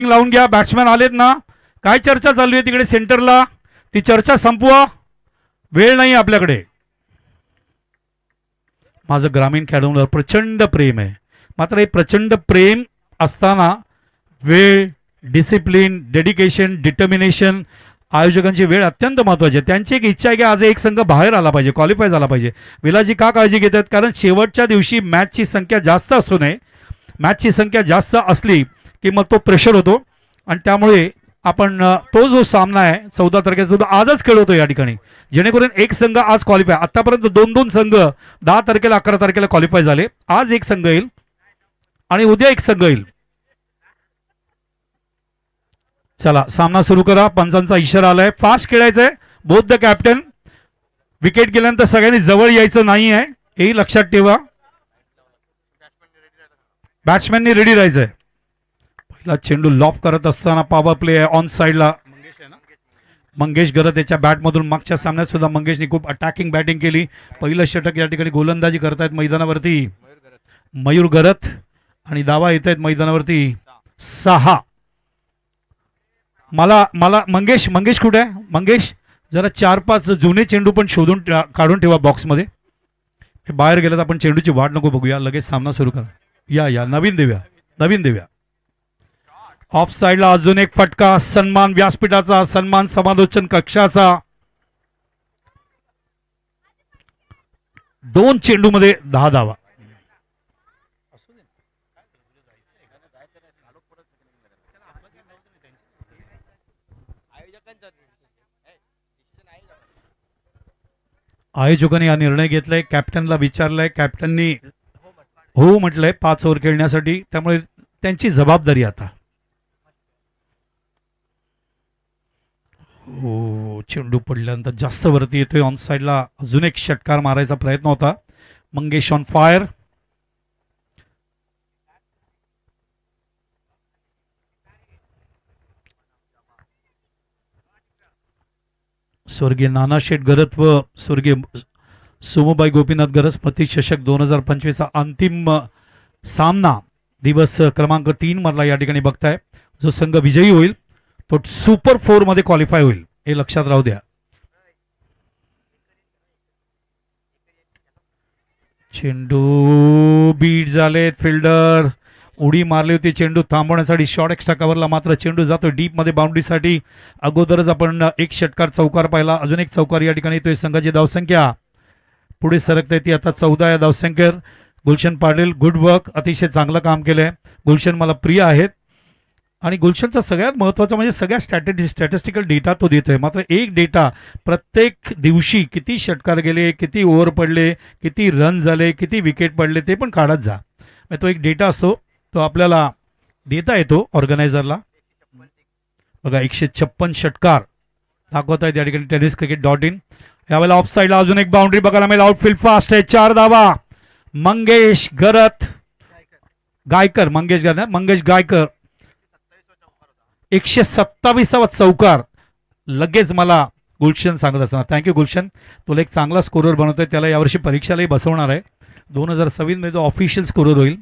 लावून घ्या. बॅट्समॅन आलेत ना. काय चर्चा चालू आहे तिकडे सेंटरला, ती चर्चा संपवा, वेळ नाही आपल्याकडे. माझं ग्रामीण खेळाडूंवर प्रचंड प्रेम आहे, मात्र हे प्रचंड प्रेम असताना वेळ, डिसिप्लिन, डेडिकेशन, डिटर्मिनेशन, आयोजकांची वेळ अत्यंत महत्त्वाची आहे. त्यांची एक इच्छा आहे की आज एक संघ बाहेर आला पाहिजे, क्वालिफाय झाला पाहिजे. विलाजी का काळजी घेतात, कारण शेवटच्या दिवशी मॅचची संख्या जास्त असू नये. मॅचची संख्या जास्त असली की मग तो प्रेशर होतो आणि त्यामुळे आपण तो जो सामना आहे 14 तारखेचा सुद्धा आजच खेळवतो या ठिकाणी, जेणेकरून एक संघ आज क्वालिफाय. आतापर्यंत 2-2 संघ 10 तारखेला 11 तारखेला क्वालिफाय झाले. आज एक संघ येईल आणि उद्या एक संघ येईल. चला सामना सुरू करा. पंचांचा इशारा आलाय, फास्ट खेळायचंय. Both the captain. विकेट गेल्यानंतर सगळ्यांनी जवळ यायचं नाही आहे, हेही लक्षात ठेवा. बॅट्समॅननी रेडी राहायचंय. पहिला चेंडू लॉफ करत असताना पॉवर प्ले आहे ऑन साइडला. मंगेश गरत याच्या बॅटमधून मागच्या सामन्यात सुद्धा मंगेशने खूप अटॅकिंग बॅटिंग केली. पहिलं षटक या ठिकाणी गोलंदाजी करतायत मैदानावरती मयूर गरत आणि धावा येत आहेत मैदानावरती 6. मला मंगेश कुठे आहे? मंगेश जरा 4-5 जुने चेंडू पण शोधून काढून ठेवा बॉक्समध्ये. हे बाहेर गेलं तर आपण चेंडूची वाट नको बघूया, लगेच सामना सुरू करा. या नवीन देव्या. ऑफ साइडला अजून एक फटका. सन्मान व्यासपीठाचा, सन्मान समालोचन कक्षाचा. 2 चेंडूमध्ये 10 धावा. आयोजकांनी हा निर्णय घेतलाय, कॅप्टनला विचारलाय, कॅप्टननी हो म्हटलंय 5 ओव्हर खेळण्यासाठी, त्यामुळे त्यांची जबाबदारी आता. हो, चेंडू पडल्यानंतर जास्त वरती येतोय. ऑन साइडला अजून एक षटकार मारायचा प्रयत्न होता. Mangesh on fire. स्वर्गीय नानाशेठ गरत व स्वर्गीय सोमबाई गोपीनाथ गरज स्मृती चषक 2025 अंतिम सामना दिवस क्रमांक 3 मधला या ठिकाणी बघताय. जो संघ विजयी होईल तो सुपर 4 मध्ये क्वालिफाय होईल, हे लक्षात राहू द्या. चेंडू बीट झालेत. फिल्डर उडी मारली होती चेंडू थांबवण्यासाठी शॉर्ट एक्स्ट्रा कव्हरला, मात्र चेंडू जातो डीप मध्ये बाउंड्रीसाठी. अगोदरच आपण एक षटकार चौकार पाहिला, अजून एक चौकार या ठिकाणी येतोय. संघाची धावसंख्या पुढे सरकता येते आता 14 या धावसंख्येवर. गुलशन पाटील गुड वर्क, अतिशय चांगलं काम केलंय. गुलशन मला प्रिय आहेत आणि गुलशनचा सगळ्यात महत्त्वाचा म्हणजे सगळ्या स्टॅटिस्टिकल डेटा तो देतोय. मात्र एक डेटा प्रत्येक दिवशी किती षटकार गेले, किती ओव्हर पडले, किती रन झाले, किती विकेट पडले ते पण काढत जा. तो एक डेटा असतो, तो आपल्याला देता येतो ऑर्गनायझरला. बघा 156 षटकार दाखवत आहेत या ठिकाणी tenniscricket.in. यावेळेला ऑफ साइडला अजून एक बाउंड्री बघायला मिळेल. आउटफील्ड फास्ट आहे. 4 धावा. मंगेश गायकर 127वा चौकार. लगेच मला गुलशन सांगत असताना थँक्यू गुलशन, तुला एक चांगला स्कोरर बनवतोय. त्याला यावर्षी परीक्षालाही बसवणार आहे. 2026 मध्ये जो ऑफिशियल स्कोरर होईल.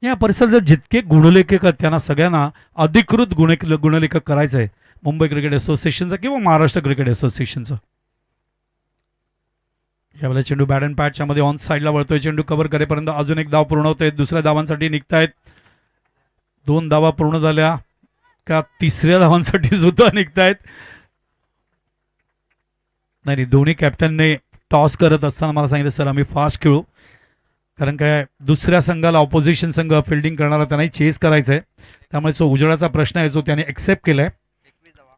या परिसरात जितके गुणलेखक आहेत त्यांना सगळ्यांना अधिकृत गुणलेखक करायचं आहे, मुंबई क्रिकेट असोसिएशनचं किंवा महाराष्ट्र क्रिकेट असोसिएशनचं. यावेळेला चेंडू बॅट अँड पॅटच्या मध्ये ऑन साइडला वळतोय. चेंडू कव्हर करेपर्यंत अजून एक धाव पूर्ण होतोय. दुसऱ्या धावांसाठी निघतायत. 2 धावा पूर्ण झाल्या का 3ऱ्या धावांसाठी सुद्धा निघतायत. नाही, दोन्ही कॅप्टनने टॉस करत असताना मला सांगितलं सर आम्ही फास्ट खेळू, कारण काय दुसऱ्या संघाला ऑपोजिशन संघ फिल्डिंग करणारा त्यांनाही चेस करायचं आहे. त्यामुळे जो उजेडाचा प्रश्न आहे जो त्याने एक्सेप्ट केलाय.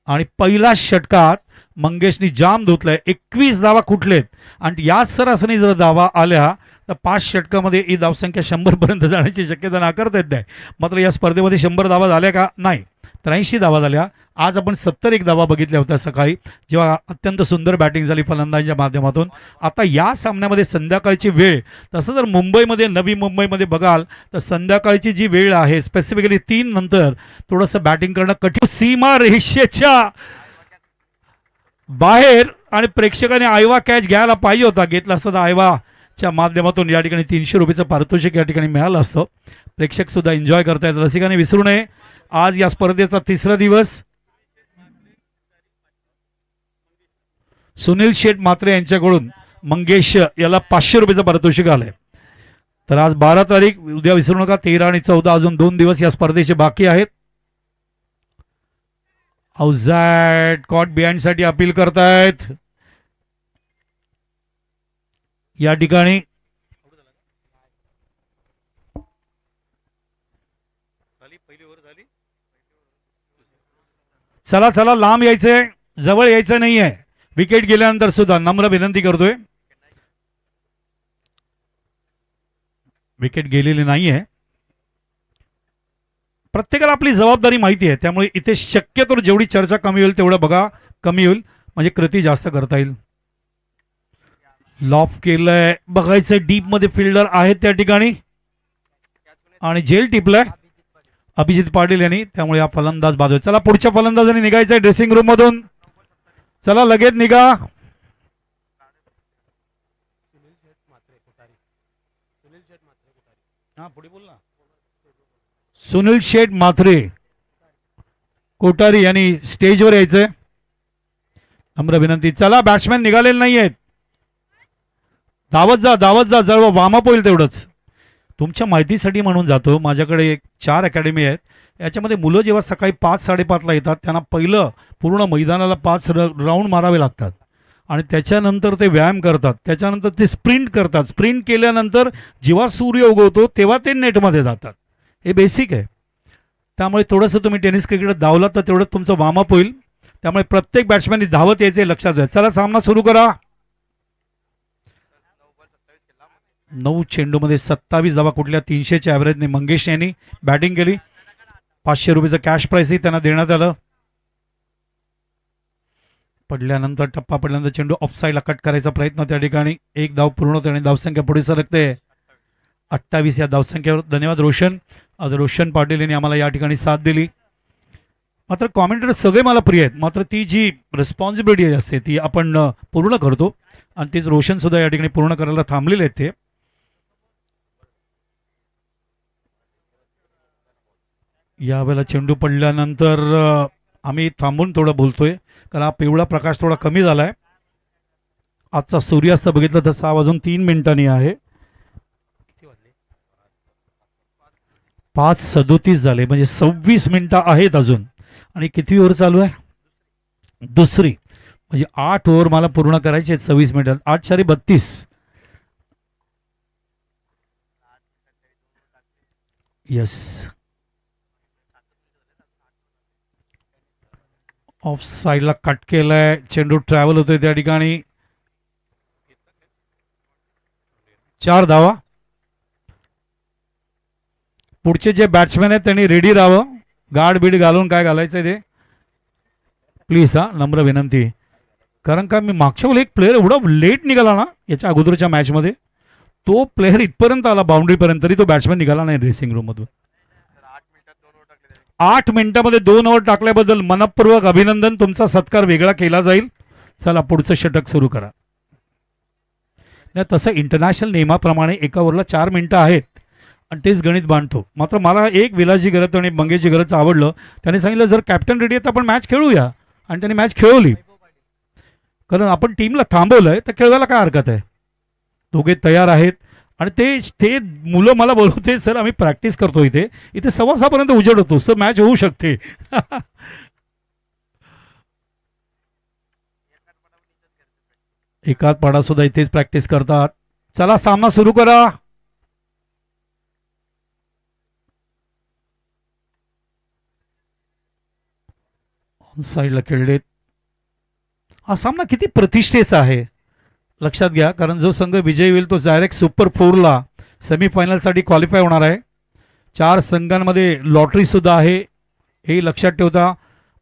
आणि पहिला षटकात मंगेशनी जाम धुतलाय. 21 धावा कुठलेत आणि याच सरासरी जर धावा आल्या तर 5 षटकामध्ये ही धावसंख्या 100 पर्यंत जाण्याची शक्यता नाकारता येत नाही. मात्र या स्पर्धेमध्ये 100 धावा झाल्या का? नाही, 83 धावा झाल्या. आज आपण 71 धावा बघितल्या होत्या सकाळी, जेव्हा अत्यंत सुंदर बॅटिंग झाली फलंदाजांच्या माध्यमातून. आता या सामन्यामध्ये संध्याकाळची वेळ, तसं जर मुंबईमध्ये नवी मुंबईमध्ये बघाल तर संध्याकाळची जी वेळ आहे स्पेसिफिकली 3 नंतर थोडंसं बॅटिंग करणं कठीण. सीमा रेषेच्या बाहेर आणि प्रेक्षकांनी आयवा कॅच घ्यायला पाहिजे होता. घेतला असता तर आयवाच्या माध्यमातून या ठिकाणी 300 रुपयाचं पारितोषिक या ठिकाणी मिळालं असतं. प्रेक्षक सुद्धा एन्जॉय करतायत. रसिकांनी विसरू नये आज या स्पर्धेचा तिसरा दिवस. सुनील शेठ म्हात्रे यांच्याकडून मंगेश याला 500 रुपयाचं पारितोषिक आलंय. तर आज 12 तारीख, उद्या विसरू नका. 13 आणि 14 अजून 2 दिवस या स्पर्धेचे बाकी आहेत. आउटसाइड कॉट बिहाइंड साठी अपील करतायत या ठिकाणी. चला चला, लांब यायचंय, जवळ यायचं नाहीये. विकेट गेल्यानंतर सुद्धा नम्र विनंती करतोय. विकेट गेलेली नाहीये. प्रत्येकाला आपली जबाबदारी माहिती आहे, त्यामुळे इथे शक्यतो जेवढी चर्चा कमी होईल तेवढं बघा, कमी होईल म्हणजे कृती जास्त करता येईल. लॉफ केलंय, बघायचं डीप मध्ये फिल्डर आहेत त्या ठिकाणी आणि झेल टिपलंय अभिजित पाटील यांनी, त्यामुळे हा फलंदाज बाद होईल. चला पुढच्या फलंदाजाने निघायचंय ड्रेसिंग रूम मधून. चला लगेच निघा. सुनील शेठ म्हात्रे कोठारी यांनी स्टेजवर यायचंय. नम्र विनंती. चला बॅट्समॅन निघालेले नाही आहेत. धावत जा, धावत जा, जर वार्मअप होईल तेवढंच. तुमच्या माहितीसाठी म्हणून जातो, माझ्याकडे 4 अकॅडमी आहेत. याच्यामध्ये मुलं जेव्हा सकाळी 5-5:30ला येतात त्यांना पहिलं पूर्ण मैदानाला 5 राऊंड मारावे लागतात आणि त्याच्यानंतर ते व्यायाम करतात, त्याच्यानंतर ते स्प्रिंट करतात. स्प्रिंट केल्यानंतर जेव्हा सूर्य उगवतो तेव्हा ते नेटमध्ये जातात. हे बेसिक आहे. त्यामुळे थोडंसं तुम्ही टेनिस क्रिकेट धावलात तर तेवढं तुमचं वार्मअप होईल. त्यामुळे प्रत्येक बॅट्समॅननी धावत यायचे, लक्षात घ्या. चला सामना सुरू करा. 9 चेंडूमध्ये 27 धावा, कुठल्या 300च्या ॲव्हरेजने मंगेश यांनी बॅटिंग केली. 500 रुपयाचं कॅश प्राइसही त्यांना देण्यात आलं. पडल्यानंतर टप्पा पडल्यानंतर चेंडू ऑफसाईडला कट करायचा प्रयत्न त्या ठिकाणी. 1 धाव पूर्ण होते आणि धावसंख्या पुढे सरकते 28 या धावसंख्येवर. धन्यवाद रोशन. आज रोशन पाटील यांनी आम्हाला या ठिकाणी साथ दिली. मात्र कॉमेंटेटर सगळे मला प्रिय आहेत, मात्र ती जी रिस्पॉन्सिबिलिटी असते ती आपण पूर्ण करतो आणि तीच रोशन सुद्धा या ठिकाणी पूर्ण करायला थांबलेले आहेत. ते यावेळेला चेंडू पडल्यानंतर आम्ही थांबून थोडं बोलतोय, कारण हा पिवळा प्रकाश थोडा कमी झालाय. आजचा सूर्यास्त बघितलं तर 6:03 आहे. 5:37 झाले, म्हणजे 26 मिनिटं आहेत अजून. आणि किती ओव्हर चालू आहे? दुसरी, म्हणजे 8 ओव्हर मला पूर्ण करायचे आहेत 26 मिनिटात. 8 × 32. यस, ऑफ साईडला कट केलाय, चेंडू ट्रॅव्हल होतोय त्या ठिकाणी. 4 धावा. पुढचे जे बॅट्समॅन आहेत त्यांनी रेडी राहावं. गार्ड बीड घालून काय घालायचंय ते प्लीज, हा नम्र विनंती. कारण का मी मागच्या वेळेला एक प्लेअर एवढा लेट निघाला ना याच्या अगोदरच्या मॅचमध्ये, तो प्लेअर इथपर्यंत आला बाउंड्रीपर्यंत, तरी तो बॅट्समॅन निघाला नाही ड्रेसिंग रूम मधून. 8 मिनिटांमध्ये 2 ओव्हर टाकल्याबद्दल मनपूर्वक अभिनंदन. तुमचा सत्कार वेगळा केला जाईल. चला पुढचं षटक सुरू करा. नाही, तसं इंटरनॅशनल नियमाप्रमाणे एका ओव्हरला 4 मिनिटं आहेत आणि तेच गणित बांधतो. मात्र मला एक विलासजी गरज आणि मंगेशजी गरज आवडलं. त्यांनी सांगितलं जर कॅप्टन रेडी आहे तर आपण मॅच खेळूया, आणि त्यांनी मॅच खेळवली. कारण आपण टीमला थांबवलंय तर खेळवायला काय हरकत आहे. दोघे तयार आहेत आणि ते मुलं मला बोलवते, सर आम्ही प्रॅक्टिस करतो इथे 6:15 उजेड होतो, सर मॅच होऊ शकते. एकात पाडा सुद्धा इथेच प्रॅक्टिस करतात. चला सामना सुरू करा. साईडला खेळलेत. हा सामना किती प्रतिष्ठेचा आहे लक्षात घ्या, कारण जो संघ विजयी होईल तो डायरेक्ट सुपर 4ला सेमीफायनलसाठी क्वालिफाय होणार आहे. 4 संघांमध्ये लॉटरी सुद्धा आहे, हे लक्षात ठेवता.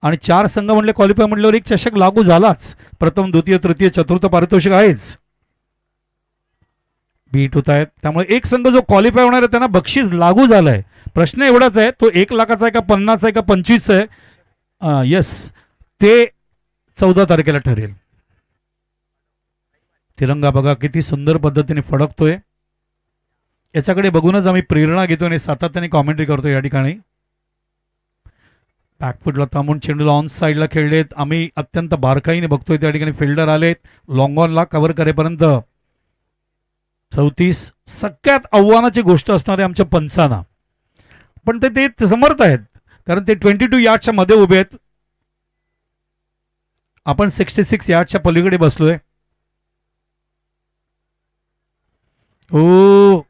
आणि 4 संघ म्हटले क्वालिफाय म्हटल्यावर एक चषक लागू झालाच. प्रथम, द्वितीय, तृतीय, चतुर्थ पारितोषिक आहेच. बीट होत आहेत, त्यामुळे एक संघ जो क्वालिफाय होणार आहे त्यांना बक्षीस लागू झालंय. प्रश्न एवढाच आहे, तो 1 लाखाचा आहे का 50 आहे का 25 आहे. यस, ते 14 तारखेला ठरेल. तिरंगा बघा किती सुंदर पद्धतीने फडकतोय. याच्याकडे बघूनच आम्ही प्रेरणा घेतो आणि सातत्याने कॉमेंट्री करतो या ठिकाणी. बॅकफुटला थांबून चेंडूला ऑन साईडला खेळलेत. आम्ही अत्यंत बारकाईने बघतोय त्या ठिकाणी फिल्डर आलेत लॉंग ऑनला कव्हर करेपर्यंत. 34 सगळ्यात आव्हानाची गोष्ट असणारे आमच्या पंचांना, पण ते समर्थ आहेत कारण ते 22 यार्डच्या मध्ये उभे आहेत. आपण 66 यार्डच्या पलीकडे बसलोय. ओ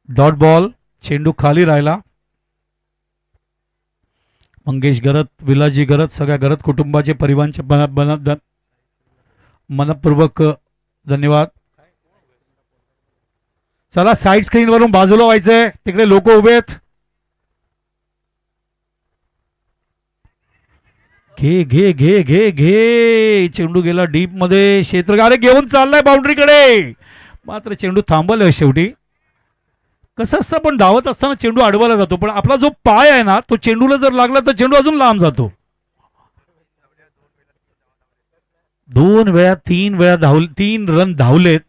डॉट बॉल, चेंडू खाली राहिला. मंगेश गरत, विलाजी गरत, सगळ्या गरत कुटुंबाचे परिवारांचे मनपूर्वक धन्यवाद. चला साईड स्क्रीन वरून बाजूला व्हायचंय, तिकडे लोक उभे आहेत. घे घे घे घे घे, चेंडू गेला डीप मध्ये. क्षेत्रगारे घेऊन चाललाय बाउंड्रीकडे, मात्र चेंडू थांबवलाय शेवटी. कसं असतं पण धावत असताना चेंडू अडवायला जातो, पण आपला जो पाय आहे ना तो चेंडूला जर लागला तर चेंडू अजून लांब जातो. 2 वेळा 3 वेळा 3 रन धावलेत.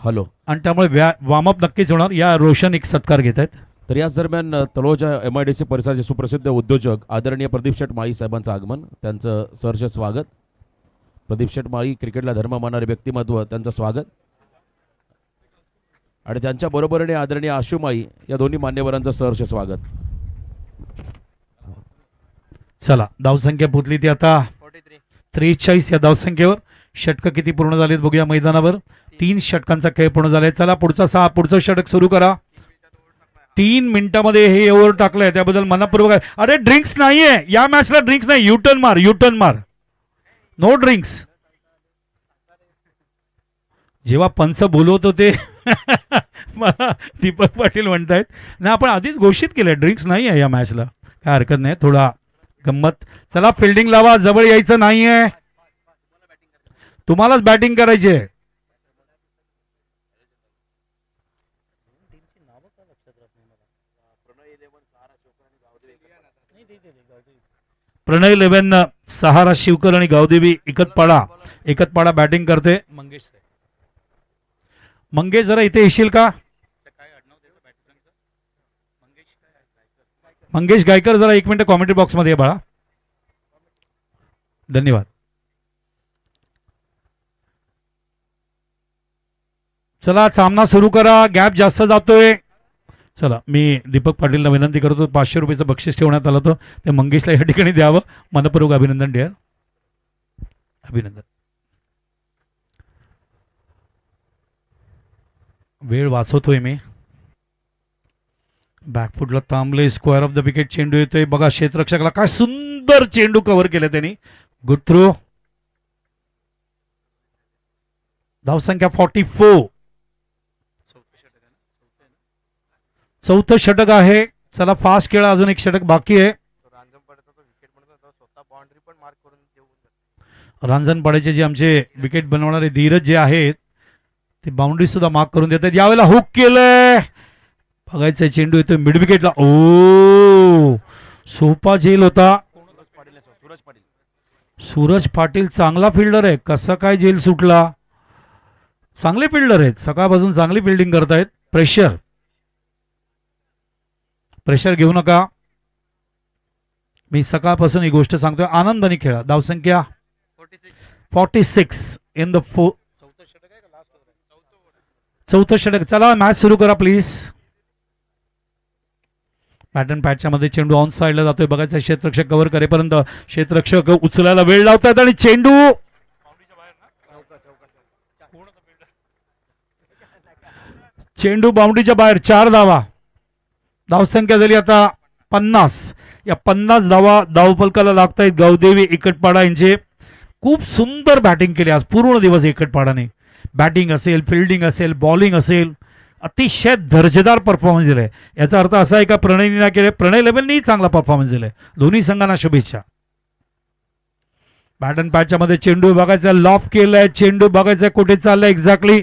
हॅलो. आणि त्यामुळे वॉर्मअप नक्कीच होणार. या रोशन एक सत्कार घेत आहेत. तर याच दरम्यान तलोजा MIDC परिसराचे सुप्रसिद्ध उद्योजक आदरणीय प्रदीप शेठ माळी साहेबांचं आगमन, त्यांचं सहर्ष स्वागत. प्रदीप शेठ माळी क्रिकेटला धर्म मानणारे व्यक्तिमत्व, त्यांचं स्वागत. आणि त्यांच्या बरोबरीने आदरणीय आशू माळी या दोन्ही मान्यवरांचं सहर्ष स्वागत. चला धावसंख्या पोचली ती आता 43 या धावसंख्येवर. षटकं किती पूर्ण झालेत बघूया मैदानावर. 3 षटकांचा खेळ पूर्ण झालाय. चला पुढचं षटक सुरू करा. 3 मिनिटांमध्ये हे ओव्हर टाकलंय त्याबद्दल मनपूर्वक आहे. अरे ड्रिंक्स नाहीये या मॅचला, ड्रिंक्स नाही. युटर्न मार, नो ड्रिंक्स. जेव्हा पंच बोलवत होते मला दीपक पाटील म्हणतायत ना, आपण आधीच घोषित केलंय ड्रिंक्स नाही आहे या मॅचला. काय हरकत नाही, थोडा गंमत. चला फिल्डिंग लावा, जवळ यायचं नाहीये, तुम्हालाच बॅटिंग करायची आहे. प्रणय 11 सहारा शिवकर आणि गावदेवी एकतपाडा बॅटिंग करते. मंगेश जरा इथे येशील का? मंगेश गायकर जरा 1 मिनिट कॉमेंट्री बॉक्स मध्ये बाळा. धन्यवाद. चला सामना सुरू करा, गॅप जास्त जातोय. चला मी दीपक पाटीलला विनंती करतो, 500 रुपयाचं बक्षीस ठेवण्यात आलं होतं ते मंगेशला या ठिकाणी द्यावं. मनपूर्वक अभिनंदन डिअर, अभिनंदन. वेळ वाचवतोय मी. बॅकफुटला थांबले, स्क्वेअर ऑफ द विकेट चेंडू येतोय बघा. क्षेत्ररक्षकाला काय सुंदर चेंडू कव्हर केलं त्यांनी. Good throw. धावसंख्या 44. चौथं षटक आहे. चला फास्ट खेळा, अजून 1 षटक बाकी आहे. रांजणपाड्याचे जे आमचे विकेट बनवणारे धीरज जे आहेत ते बाउंड्री सुद्धा मार्क करून देतात. यावेळेला हुक केलंय, बघायचं चेंडू येतोय मिड विकेटला. ओ सोपा झेल होता. सूरज पाटील चांगला फिल्डर आहे, कसा काय झेल सुटला. चांगले फिल्डर आहेत, सकाळपासून चांगली फिल्डिंग करतायत. प्रेशर घेऊ नका, मी सकाळपासून ही गोष्ट सांगतोय. आनंदाने खेळा. धावसंख्या 46 इन द चौथं षटक. चला मॅच सुरू करा प्लीज. पॅटर्न पॅचच्या मध्ये चेंडू ऑन साईडला जातोय बघायचं. क्षेत्ररक्षक कव्हर करेपर्यंत क्षेत्ररक्षक उचलायला वेळ लावतात आणि चेंडू बाउंड्रीच्या बाहेर. 4 धावा. धावसंख्या झाली आता 50. या 50 धावा धावफलकाला लागतायत गावदेवी एकतपाडा यांचे. खूप सुंदर बॅटिंग केली आज पूर्ण दिवस एकतपाडाने. बॅटिंग असेल, फिल्डिंग असेल, बॉलिंग असेल, अतिशय दर्जेदार परफॉर्मन्स दिलाय. याचा अर्थ असा आहे का प्रणयनी ना केले, प्रणय लेवलनी चांगला परफॉर्मन्स दिलाय. दोन्ही संघांना शुभेच्छा. पॅटर्न पॅचच्या मध्ये चेंडू बघायचा, लॉफ केलाय चेंडू बघायचा कुठे चाललाय एक्झॅक्टली.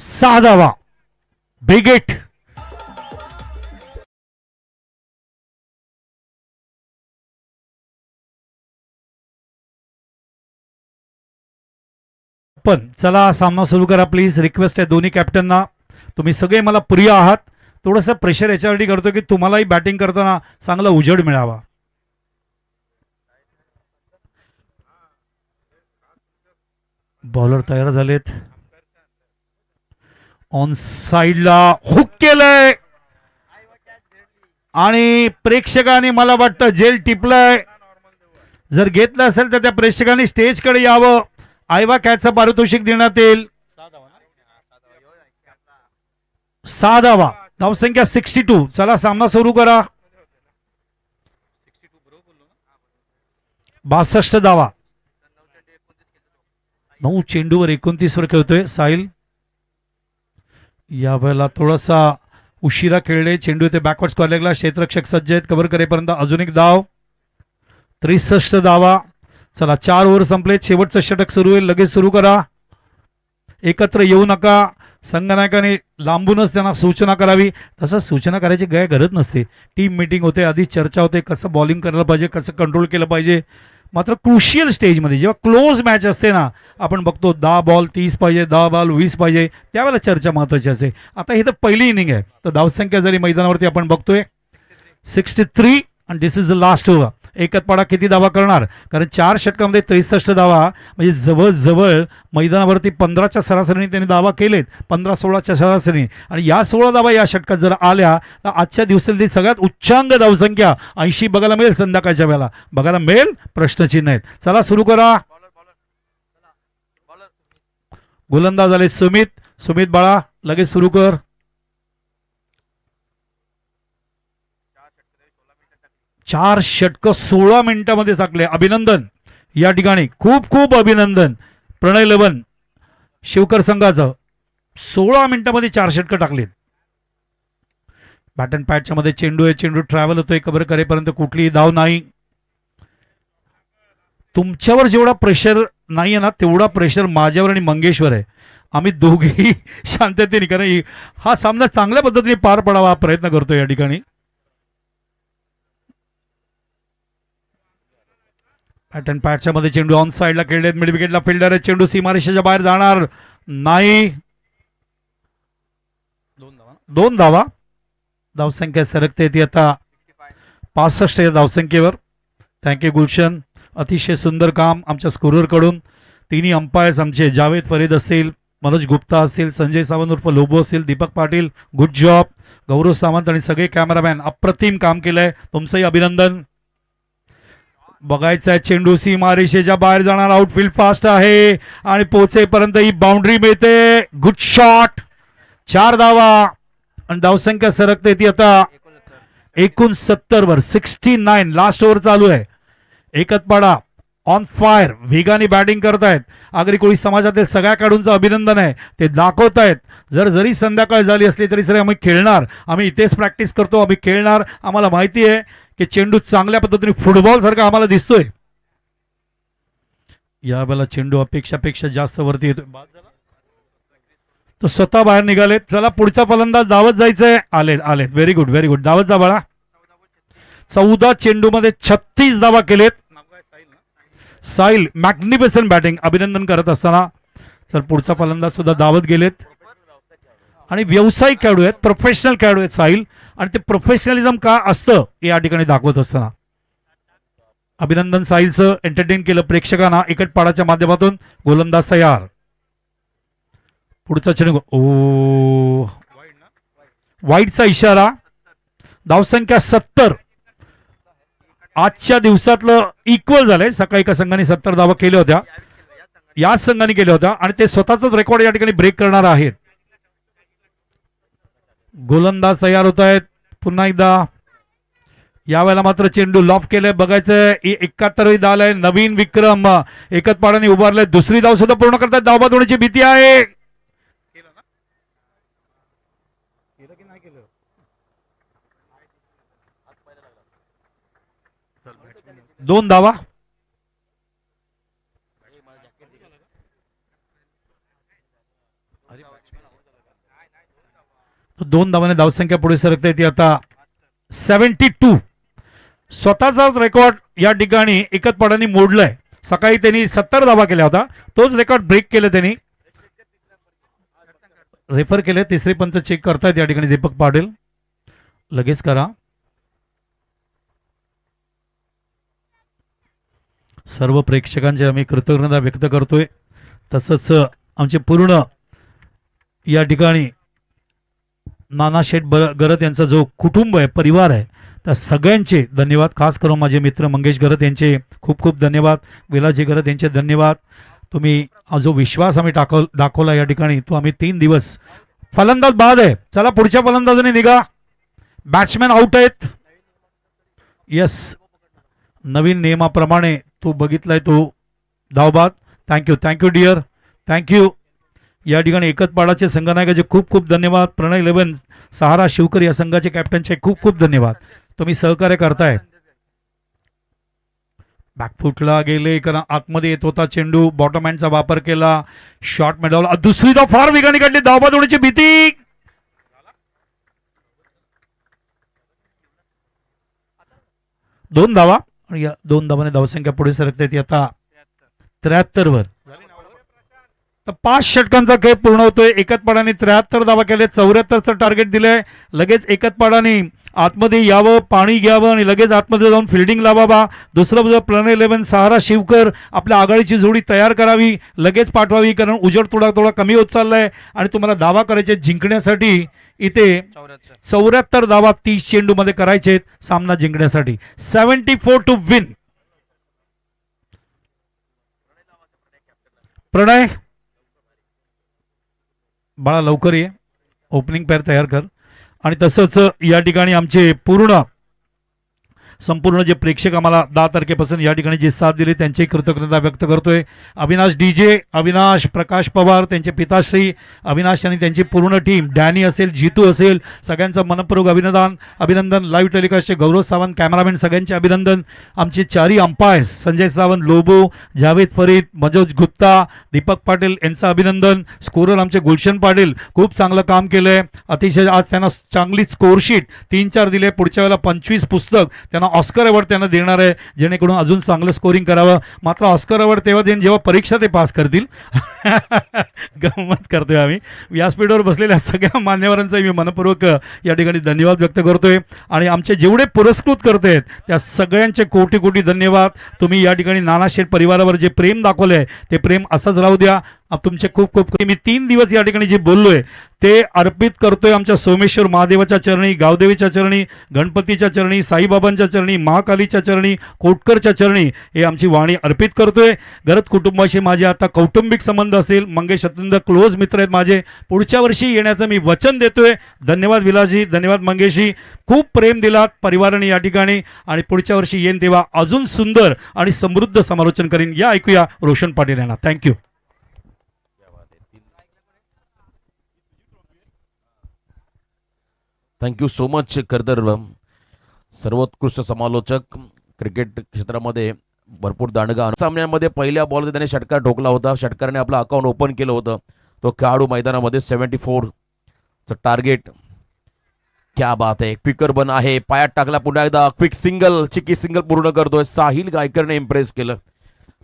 6 धावा. Big hit. पण चला सामना सुरू करा प्लीज. रिक्वेस्ट आहे दोन्ही कॅप्टनना, तुम्ही सगळे मला प्रिय आहात, थोडंसं प्रेशर याच्यासाठी करतो की तुम्हालाही बॅटिंग करताना चांगला उजेड मिळावा. बॉलर तयार झालेत. ऑन साइडला हुक केलंय आणि प्रेक्षकांनी मला वाटतं जेल टिपलंय. जर घेतलं असेल तर त्या प्रेक्षकांनी स्टेजकडे यावं. आयवा कॅचचं पारितोषिक देण्यात येईल. 6 धावा, धावसंख्या 62. चला सामना सुरू करा. 62 धावा. 9 चेंडूवर 29 वर खेळतोय साहिल. यावेळेला थोडासा उशिरा खेळले. चेंडू ते बॅकवर्ड स्क्वेअर लेगला. क्षेत्ररक्षक सज्ज आहेत कव्हर करेपर्यंत. अजून एक धाव. 63 धावा. चला 4 ओव्हर संपले. शेवटचं षटक सुरू होईल. लगेच सुरू करा. एकत्र येऊ नका. संघनायकाने लांबूनच त्यांना सूचना करावी. तसं सूचना करायची काय गरज नसते. टीम मीटिंग होते, आधी चर्चा होते, कसं बॉलिंग करायला पाहिजे, कसं कंट्रोल केलं पाहिजे. मात्र क्रुशियल स्टेजमध्ये जेव्हा क्लोज मॅच असते ना, आपण बघतो 10 बॉल 30 पाहिजे, 10 बॉल 20 पाहिजे, त्यावेळेला चर्चा महत्त्वाची असते. आता ही तर पहिली इनिंग आहे, तर धावसंख्या जरी मैदानावरती आपण बघतोय 63 आणि दिस इज द लास्ट ओव्हर. एकच पाडा किती धावा करणार, कारण 4 षटकामध्ये 63 धावा म्हणजे जवळजवळ मैदानावरती 15च्या सरासरीने त्यांनी धावा केलेत. 15-16च्या सरासरीने. आणि या 16 धावा या षटकात जर आल्या तर आजच्या दिवसातील सगळ्यात उच्चांक धावसंख्या 80 बघायला मिळेल. संध्याकाळच्या वेळेला बघायला मिळेल. प्रश्नचिन्ह आहेत. चला सुरू करा. गोलंदाज आले सुमित. सुमित बाळा लगेच सुरू कर. 4 षटक 16 मिनिटांमध्ये टाकले. अभिनंदन या ठिकाणी. खूप खूप अभिनंदन प्रणय लवन शिवकर संघाचं. 16 मिनिटांमध्ये 4 षटक टाकलेत. बॅट अँड पॅडच्या मध्ये चेंडू आहे. चेंडू ट्रॅव्हल होतोय कव्हर करेपर्यंत. कुठलीही धाव नाही. तुमच्यावर जेवढा प्रेशर नाही आहे ना, तेवढा प्रेशर माझ्यावर आणि मंगेशवर आहे. आम्ही दोघेही शांततेने, कारण हा सामना चांगल्या पद्धतीने पार पडावा हा प्रयत्न करतो या ठिकाणी. बॅट अँड पॅडच्या मध्ये चेंडू ऑन साइडला खेळलेत. मिड विकेटला फिल्डर आहे. चेंडू सीमारेषेच्या बाहेर जाणार नाही. 2 धावा. धावसंख्या सरकते ती आता 65 या धावसंख्येवर. थँक्यू गुलशन. अतिशय सुंदर काम आमच्या स्कोरर कडून. तिन्ही अंपायर्स आमचे जावेद फरीद असतील, मनोज गुप्ता असतील, संजय सावंत उर्फ लोबो असतील, दीपक पाटील, गुड जॉब. गौरव सावंत आणि सगळे कॅमेरामॅन अप्रतिम काम केलंय. तुमचंही अभिनंदन. बघायचं आहे चेंडू सीमारेषेच्या बाहेर जाणार. आउटफील्ड फास्ट आहे आणि पोहोचेपर्यंत ही बाउंड्री मिळते. Good shot. 4 धावा आणि धावसंख्या सरकते ती आता 69 वर. 69. लास्ट ओव्हर चालू आहे. एकच पाडा ऑन फायर. वेगाने बॅटिंग करतायत. आगरी कोळी समाजातील सगळ्या खेळाडूंचं अभिनंदन आहे. ते दाखवतायत. जरी संध्याकाळ झाली असली तरी सर आम्ही खेळणार. आम्ही इथेच प्रॅक्टिस करतो. आम्ही खेळणार. आम्हाला माहिती आहे की चेंडू चांगल्या पद्धतीने फुटबॉल सारखा आम्हाला दिसतोय. यावेळेला चेंडू अपेक्षापेक्षा जास्त वरती येतोय. तो स्वतः बाहेर निघालेत. चला पुढचा फलंदाज धावत जायचंय. आलेत आलेत. Very good very good. धावत जा बाळा. 14 चेंडू मध्ये 36 धावा केलेत. Sahil magnificent batting. अभिनंदन करत असताना तर पुढचा फलंदाज सुद्धा धावत गेलेत. आणि व्यावसायिक खेळाडू आहेत, प्रोफेशनल खेळाडू आहेत साहिल. आणि ते प्रोफेशनलिझम का असतं या ठिकाणी दाखवत असताना अभिनंदन साहिलचं. एंटरटेन केलं प्रेक्षकांना एकट पाडाच्या माध्यमातून. गोलंदाज तयार. पुढचा चेंडू ओ वाईडचा इशारा. धावसंख्या 70. आजच्या दिवसातलं इक्वल झालंय. सकाळी एका संघाने 70 धावा केल्या होत्या, याच संघाने केल्या होत्या आणि ते स्वतःच रेकॉर्ड या ठिकाणी ब्रेक करणार आहेत. गोलंदाज तयार होत आहेत पुन्हा एकदा. यावेळेला मात्र चेंडू लॉफ केलंय. बघायचंय 71वी धाव आहे. नवीन विक्रम एकच पाडाने उभारले. दुसरी धाव सुद्धा पूर्ण करतात. धावबाद होण्याची भीती आहे. 2 धावा. तो 2 धावाने धावसंख्या पुढे सरकते ती आता 72. स्वतःचाच रेकॉर्ड या ठिकाणी एकच पाडांनी मोडलाय. सकाळी त्यांनी 70 धावा केल्या होता, तोच रेकॉर्ड ब्रेक केले त्यांनी. रेफर केले. तिसरे पंच चेक करतायत या ठिकाणी दीपक पाटील. लगेच करा. सर्व प्रेक्षकांचे आम्ही कृतज्ञता व्यक्त करतोय. तसंच आमचे पूर्ण या ठिकाणी नाना शेठ गरत यांचा जो कुटुंब आहे, परिवार आहे, त्या सगळ्यांचे धन्यवाद. खास करून माझे मित्र मंगेश गरत यांचे खूप खूप धन्यवाद. विलासजी गरत यांचे धन्यवाद. तुम्ही हा जो विश्वास आम्ही दाखवला या ठिकाणी, तो आम्ही 3 दिवस. फलंदाज बाद आहे, चला पुढच्या फलंदाजाने निघा. बॅट्समॅन आउट आहेत. यस, नवीन नियमाप्रमाणे तो बघितलाय तो धावबाद. Thank you thank you dear, thank you. या ठिकाणी एकतपाडाचे संघनायकाचे खूप खूप धन्यवाद. प्रणय 11 सहारा शिवकर या संघाचे कॅप्टनचे खूप खूप धन्यवाद. तुम्ही सहकार्य करताय. बॅकफुटला गेले, कारण आतमध्ये येत होता चेंडू, बॉटम हँडचा वापर केला, शॉट मिळवला. दुसरी धाव फार वेगाने काढली, धावबाद होण्याची भीती. 2 धावा आणि या 2 धावाने धावसंख्या पुढे सरकते ती आता 73 वर. तर 5 षटकांचा खेळ पूर्ण होतोय. एकतपाडाने 73 धावा केले, 74चं टार्गेट दिलंय. लगेच एकतपाडाने आतमध्ये यावं, पाणी घ्यावं आणि लगेच आतमध्ये जाऊन फिल्डिंग लावावा. दुसरं बाजूला प्रणय 11 सहारा शिवकर आपल्या आघाडीची जोडी तयार करावी, लगेच पाठवावी, कारण उजेड थोडा कमी होत चाललाय आणि तुम्हाला धावा करायचे जिंकण्यासाठी. इथे 74 धावा 30 चेंडू मध्ये करायचे सामना जिंकण्यासाठी. 74 टू विन. प्रणय बाळा लवकर ये, ओपनिंग पेअर तयार कर. आणि तसंच या ठिकाणी आमचे संपूर्ण जे प्रेक्षक आम्हाला 10 तारखेपासून या ठिकाणी जे साथ दिली त्यांची कृतज्ञता व्यक्त करतोय. अविनाश डीजे, अविनाश, प्रकाश पवार, त्यांचे पिताश्री अविनाश आणि त्यांची पूर्ण टीम, डॅनी असेल, जीतू असेल, सगळ्यांचं मनपूर्वक अभिनंदन. लाईव्ह टेलिकास्टचे गौरव सावंत, कॅमेरामॅन सगळ्यांचे अभिनंदन. आमचे 4 अंपायर्स संजय सावंत, लोबो, जावेद फरीद, मनोज गुप्ता, दीपक पाटील यांचं अभिनंदन. स्कोरर आमचे गुलशन पाटील, खूप चांगलं काम केलंय. अतिशय आज त्यांना चांगली स्कोरशीट 3-4 दिले. पुढच्या वेळेला 25 पुस्तक त्यांना ऑस्कर अवॉर्ड त्यांना देणार आहे, जेणेकरून अजून चांगलं स्कोरिंग करावं. मात्र ऑस्कर अवॉर्ड तेव्हा देईन जेव्हा परीक्षा ते पास करतील. गंमत करतोय आम्ही. व्यासपीठावर बसलेल्या सगळ्या मान्यवरांचा मी मनपूर्वक या ठिकाणी धन्यवाद व्यक्त करतोय. आणि आमचे जेवढे पुरस्कृत करतायत त्या सगळ्यांचे कोटी कोटी धन्यवाद. तुम्ही या ठिकाणी नाना शेठ परिवारावर जे प्रेम दाखवलंय ते प्रेम असंच राहू द्या. तुमचे खूप खूप. मी 3 दिवस या ठिकाणी जे बोललोय ते अर्पित करतोय आमच्या सोमेश्वर महादेवाच्या चरणी, गावदेवीच्या चरणी, गणपतीच्या चरणी, साईबाबांच्या चरणी, महाकालीच्या चरणी, कोटकरच्या चरणी हे आमची वाणी अर्पित करतोय. गरत कुटुंबाशी माझे आता कौटुंबिक संबंध असेल, मंगेश अत्यंत क्लोज मित्र आहेत माझे. पुढच्या वर्षी येण्याचं मी वचन देतोय. धन्यवाद विलासजी, धन्यवाद मंगेशजी, खूप प्रेम दिलात परिवाराने या ठिकाणी. आणि पुढच्या वर्षी येईन तेव्हा अजून सुंदर आणि समृद्ध समालोचन करीन. या ऐकूया रोशन पाटील यांना. थँक्यू. Thank you so much. खरतर सर्वोत्कृष्ट समालोचक, क्रिकेट क्षेत्रामध्ये भरपूर दांडगा. सामन्यामध्ये पहिल्या बॉलमध्ये त्याने षटकार ठोकला होता. षटकाराने आपलं अकाउंट ओपन केलं होतं. तो खेळाडू मैदानामध्ये 74चं टार्गेट. क्या बात आहे. क्विकर बन आहे, पायात टाकला पुन्हा एकदा, क्विक सिंगल, चिकी सिंगल पूर्ण करतोय. साहिल गायकरने इम्प्रेस केलं,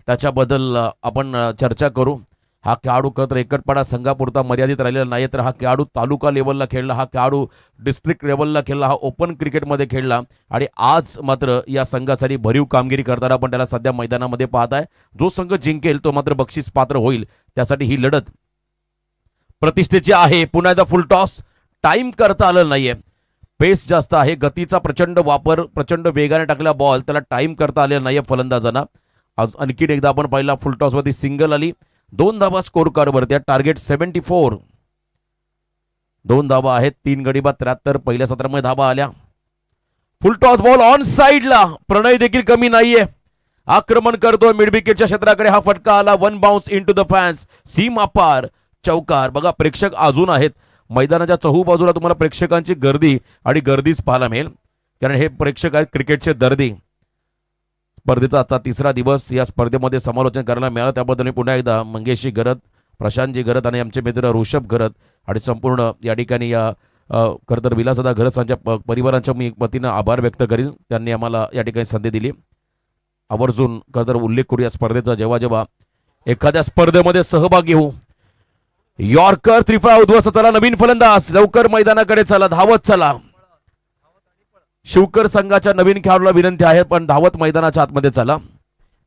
त्याच्याबद्दल आपण चर्चा करू. हा खेळाडू खरं तर एकतपाडा संघापुरता मर्यादित राहिलेला नाही, तर हा खेळाडू तालुका लेवलला खेळला, हा खेळाडू डिस्ट्रिक्ट लेवलला खेळला, हा ओपन क्रिकेटमध्ये खेळला. आणि आज मात्र या संघासाठी भरीव कामगिरी करताना आपण त्याला सध्या मैदानामध्ये पाहत आहे. जो संघ जिंकेल तो मात्र बक्षीस पात्र होईल. त्यासाठी ही लढत प्रतिष्ठेची आहे. पुन्हा एकदा फुल टॉस. टाइम करता आलं नाहीये, पेस जास्त आहे, गतीचा प्रचंड वापर, प्रचंड वेगाने टाकला बॉल, त्याला टाइम करता आलेला नाहीये फलंदाजांना. आज आणखीन एकदा आपण पाहिला फुल टॉस वरती सिंगल आली. 2 धावा स्कोर कार्ड वरती. टार्गेट 74. 2 धावा आहेत, 3 गडी बाद 73. पहिल्या सत्रामध्ये धावा आल्या. फुल टॉस बॉल ऑन साइडला. प्रणय देखील कमी नाहीये, आक्रमण करतोय मिड विकेटच्या क्षेत्राकडे. हा फटका आला. 1 बाउन्स इनटू द फॅन्स. सीमा पार चौकार. बघा प्रेक्षक अजून आहेत मैदानाच्या चहूबाजूला. तुम्हाला प्रेक्षकांची गर्दी आणि गर्दीच पाहायला मिळेल, कारण हे प्रेक्षक आहेत क्रिकेटचे दर्दी. स्पर्धेचा आजचा 3रा दिवस. या स्पर्धेमध्ये समालोचन करायला मिळालं त्याबद्दल मी पुन्हा एकदा मंगेशजी गरत, प्रशांतजी गरत आणि आमचे मित्र ऋषभ गरत आणि संपूर्ण या ठिकाणी या खरं तर विलासदा गरसांच्या परिवारांच्या मी वतीनं आभार व्यक्त करीन. त्यांनी आम्हाला या ठिकाणी संधी दिली. आवर्जून खरं तर उल्लेख करूया स्पर्धेचा. जेव्हा जेव्हा एखाद्या स्पर्धेमध्ये सहभागी होऊ. यॉर्कर त्रिफळा उद्ध्वस्त. चला नवीन फलंदाज लवकर मैदानाकडे चला, धावत चला. शिवकर संघाच्या नवीन खेळाडूला विनंती आहे, पण धावत मैदानाच्या आतमध्ये चला.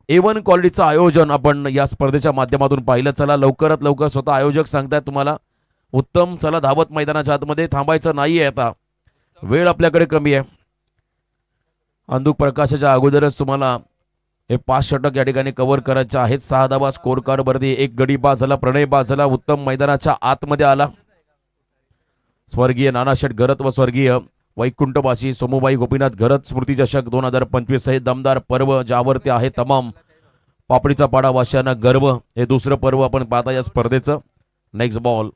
A1 क्वालिटीचं आयोजन आपण या स्पर्धेच्या माध्यमातून पाहिलं. चला लवकरात लवकर, स्वतः आयोजक सांगतायत तुम्हाला उत्तम. चला धावत मैदानाच्या आतमध्ये, थांबायचं नाहीये आता, वेळ आपल्याकडे कमी आहे. अंधुक प्रकाशाच्या अगोदरच तुम्हाला हे 5 षटक या ठिकाणी कव्हर करायचे आहेत. 6 धावा स्कोर कार्ड वरती, 1 गडी बाद झाला, प्रणय बाद झाला, उत्तम मैदानाच्या आतमध्ये आला. स्वर्गीय नानाशेठ घरत व स्वर्गीय वैकुंठवासी सोमूबाई गोपीनाथ घरत स्मृती चषक 2025 हे दमदार पर्व, ज्यावरती आहे तमाम पापडीचा पाडा वासियांना गर्व. हे दुसरं पर्व आपण पाहता या स्पर्धेचं. नेक्स्ट बॉल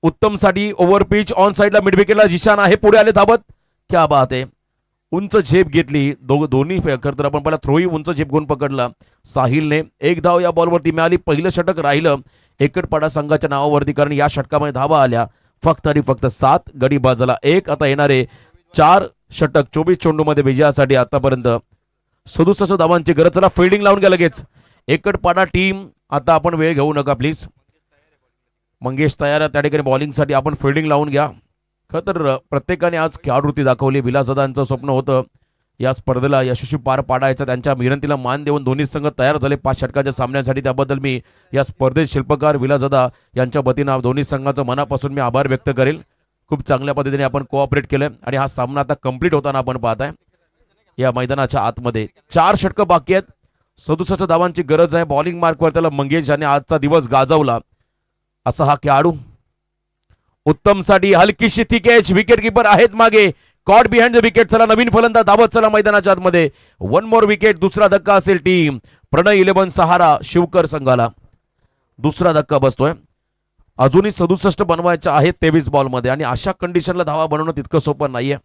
उत्तम साठी ओव्हर पिच ऑन साइडला मिड विकेटला जिशान आहे, पुढे आले धावत. क्या बात आहे, उंच झेप घेतली दोन्ही तर आपण पहिला थ्रोही उंच झेप घेऊन पकडला साहिलने. 1 धाव या बॉलवरती मिळाली. पहिलं षटक राहिलं एकटपाडा संघाच्या नावावरती, कारण या षटकामध्ये धावा आल्या फक्त आणि फक्त 7, गडी बाजाला 1. आता येणारे 4 षटक 24 चेंडूमध्ये विजयासाठी आतापर्यंत 67 धावांची गरज. चला फिल्डिंग लावून घ्या लगेच एकटपाडा टीम. आता आपण वेळ घेऊ नका प्लीज. मंगेश तयार त्या ठिकाणी बॉलिंगसाठी, आपण फिल्डिंग लावून घ्या. खरं तर प्रत्येकाने आज खेळाडूवृत्ती दाखवली. विलासदादांचं स्वप्न होतं या स्पर्धेला यशस्वी पार पाडायचं. त्यांच्या विनंतीला मान देऊन दोन्ही संघ तयार झाले 5 षटकाच्या सामन्यासाठी. त्याबद्दल मी या स्पर्धेत शिल्पकार विलासदादा यांच्या वतीनं दोन्ही संघाचं मनापासून मी आभार व्यक्त करेल. खूप चांगल्या पद्धतीने आपण कोऑपरेट केलंय आणि हा सामना आता कंप्लीट होताना आपण पाहताय. या मैदानाच्या आतमध्ये 4 षटकं बाकी आहेत. 67 धावांची गरज आहे. बॉलिंग मार्कवर त्याला मंगेश याने आजचा दिवस गाजवला असा हा खेळाडू. उत्तम साठी हलकीशी ती कॅच, विकेट कीपर आहेत मागे, कॉट बिहाइंड द विकेट. चला नवीन फलंदाज धावत चला मैदानाच्या आतमध्ये. 1 मोर विकेट, दुसरा धक्का असेल टीम प्रणय 11 सहारा शिवकर संघाला. दुसरा धक्का बसतोय. अजूनही 67 बनवायच्या आहेत 23 बॉलमध्ये, आणि अशा कंडिशनला धावा बनवणं तितकं सोपं नाहीये.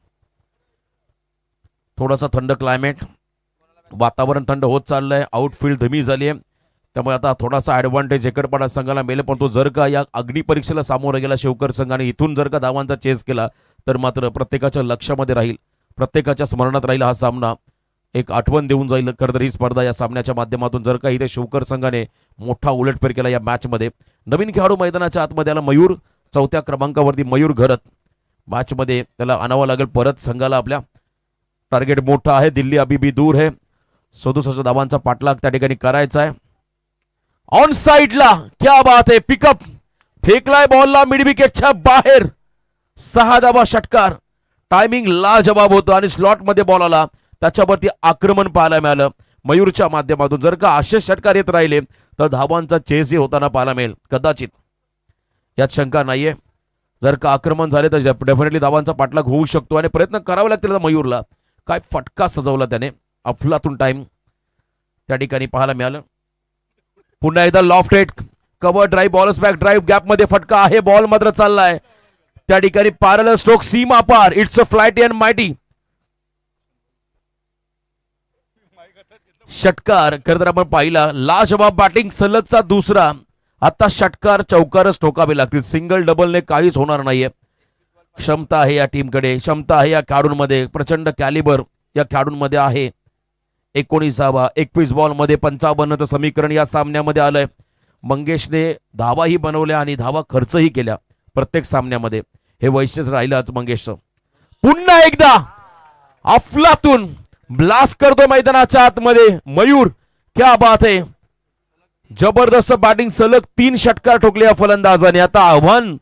थोडासा थंड क्लायमेट, वातावरण थंड होत चाललंय, आउटफील्ड धमी झाली आहे, त्यामुळे आता थोडासा ऍडव्हान्टेज एकटपाडा संघाला मिळेल. पण तो जर का या अग्निपरीक्षेला सामोरं गेला शिवकर संघाने, इथून जर का धावांचा चेस केला तर मात्र प्रत्येकाच्या लक्षामध्ये राहील, प्रत्येकाच्या स्मरणात राहील हा सामना. एक आठवण देऊन जाईल खरं तर ही स्पर्धा या सामन्याच्या माध्यमातून. जर का इथे शिवकर संघाने मोठा उलटफेर केला या मॅचमध्ये. नवीन खेळाडू मैदानाच्या आतमध्ये आला मयूर, 4थ्या क्रमांकावरती मयूर घरत. मॅचमध्ये त्याला आणावं लागेल परत संघाला आपल्या. टार्गेट मोठा आहे, दिल्ली अभी भी दूर है. 67 धावांचा पाठलाग त्या ठिकाणी करायचा आहे. ऑन साइडला क्या बात आहे, पिकअप फेकलाय बॉलला मिड विकेटच्या बाहेर. 6 धावा षटकार. टायमिंग लाजवाब होतं आणि स्लॉट मध्ये बॉल आला, त्याच्यावरती आक्रमण पाहायला मिळालं मयूरच्या माध्यमातून. जर का असे षटकार येत राहिले तर धावांचा चेसही होताना पाहायला मिळेल कदाचित, यात शंका नाहीये. जर का आक्रमण झाले तर डेफिनेटली धावांचा पाठलाग होऊ शकतो आणि प्रयत्न करावे लागतील मयूरला. काय फटका सजवला त्याने, अफलातून टाइम त्या ठिकाणी पाहायला मिळालं. पुन्हा एकदा loft head cover drive, bowlers back drive, gap मध्ये फटका आहे, बॉल मात्र चाललाय त्या ठिकाणी पॅरलल स्ट्रोक सीमा पार. It's a flighty and mighty. षटकार खरं तर आपण पाहिला, लाजवाब बॅटिंग, सलगचा दुसरा. आता षटकार चौकारच ठोकावे लागतील, सिंगल डबलने काहीच होणार नाहीये. क्षमता आहे या टीमकडे, क्षमता आहे या खेळाडूंमध्ये, प्रचंड कॅलिबर या खेळाडूंमध्ये आहे. 19 21 बॉलमध्ये 55चं समीकरण या सामन्यामध्ये आलंय. मंगेशने धावाही बनवल्या आणि धावा खर्चही केल्या प्रत्येक सामन्यामध्ये. हे वैशिष्ट्य राहिलं आज मंगेशचं. पुन्हा एकदा अफलातून ब्लास्ट करतो मैदानाच्या आतमध्ये मयूर. क्या बात आहे, जबरदस्त बॅटिंग, सलग 3 षटकार ठोकले या फलंदाजाने. आता आव्हान,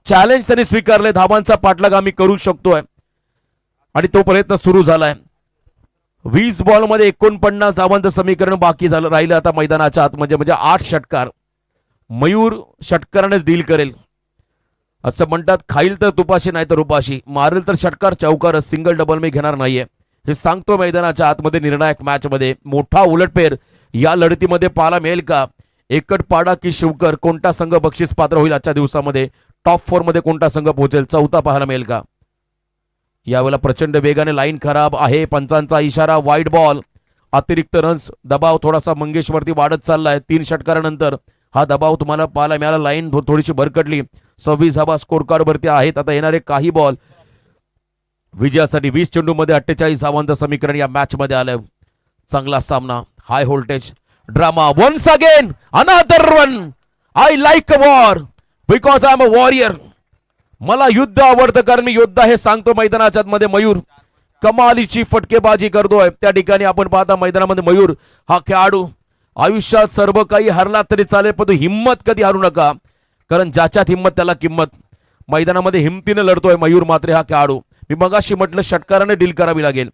चॅलेंज त्यांनी स्वीकारले, धावांचा पाठलाग आम्ही करू शकतोय आणि तो प्रयत्न सुरू झालाय. 20 बॉलमध्ये 49 धावांचं समीकरण बाकी झालं राहिलं आता मैदानाच्या आतमध्ये, म्हणजे 8 षटकार. मयूर षटकारानेच डील करेल असं म्हणतात. खाईल तर तुपाशी नाही तर उपाशी, मारेल तर षटकार चौकार, सिंगल डबल मी घेणार नाहीये हे सांगतो. मैदानाच्या आतमध्ये निर्णायक मॅच मध्ये मोठा उलटफेर या लढतीमध्ये पाहायला मिळेल का? एकटपाडा की शिवकर, कोणता संघ बक्षीस पात्र होईल आजच्या दिवसामध्ये? टॉप 4 मध्ये कोणता संघ पोहोचेल? चौथा पाहायला मिळेल का? यावेळेला प्रचंड वेगाने लाईन खराब आहे, पंचांचा इशारा, वाईड बॉल, अतिरिक्त रन्स, दबाव थोडासा मंगेशवरती वाढत चाललाय. 3 षटकारानंतर हा दबाव तुम्हाला पाहायला मिळाला. लाईन थोडीशी भरकटली. 26 धावा स्कोर कार्ड वरती आहेत. आता येणारे काही बॉल विजयासाठी. 20 चेंडूमध्ये 48 धावांचं समीकरण या मॅच मध्ये आलं. चांगला सामना, high voltage drama. Once again another one. I like a war because I am a warrior. मला युद्ध आवडतं कारण मी योद्धा हे सांगतो मैदानाच्या मध्ये मयूर. कमालीची फटकेबाजी करतोय. त्या ठिकाणी आपण पाहता मैदानामध्ये मयूर हा खेळाडू आयुष्यात सर्व काही हरला तरी चालेल, पण हिम्मत कधी हारू नका, कारण ज्याच्यात हिम्मत त्याला किंमत. मैदानामध्ये हिमतीने लढतोय मयूर मात्रे हा खेळाडू. मी मगाशी म्हटलं षटकाराने डील करावी लागेल.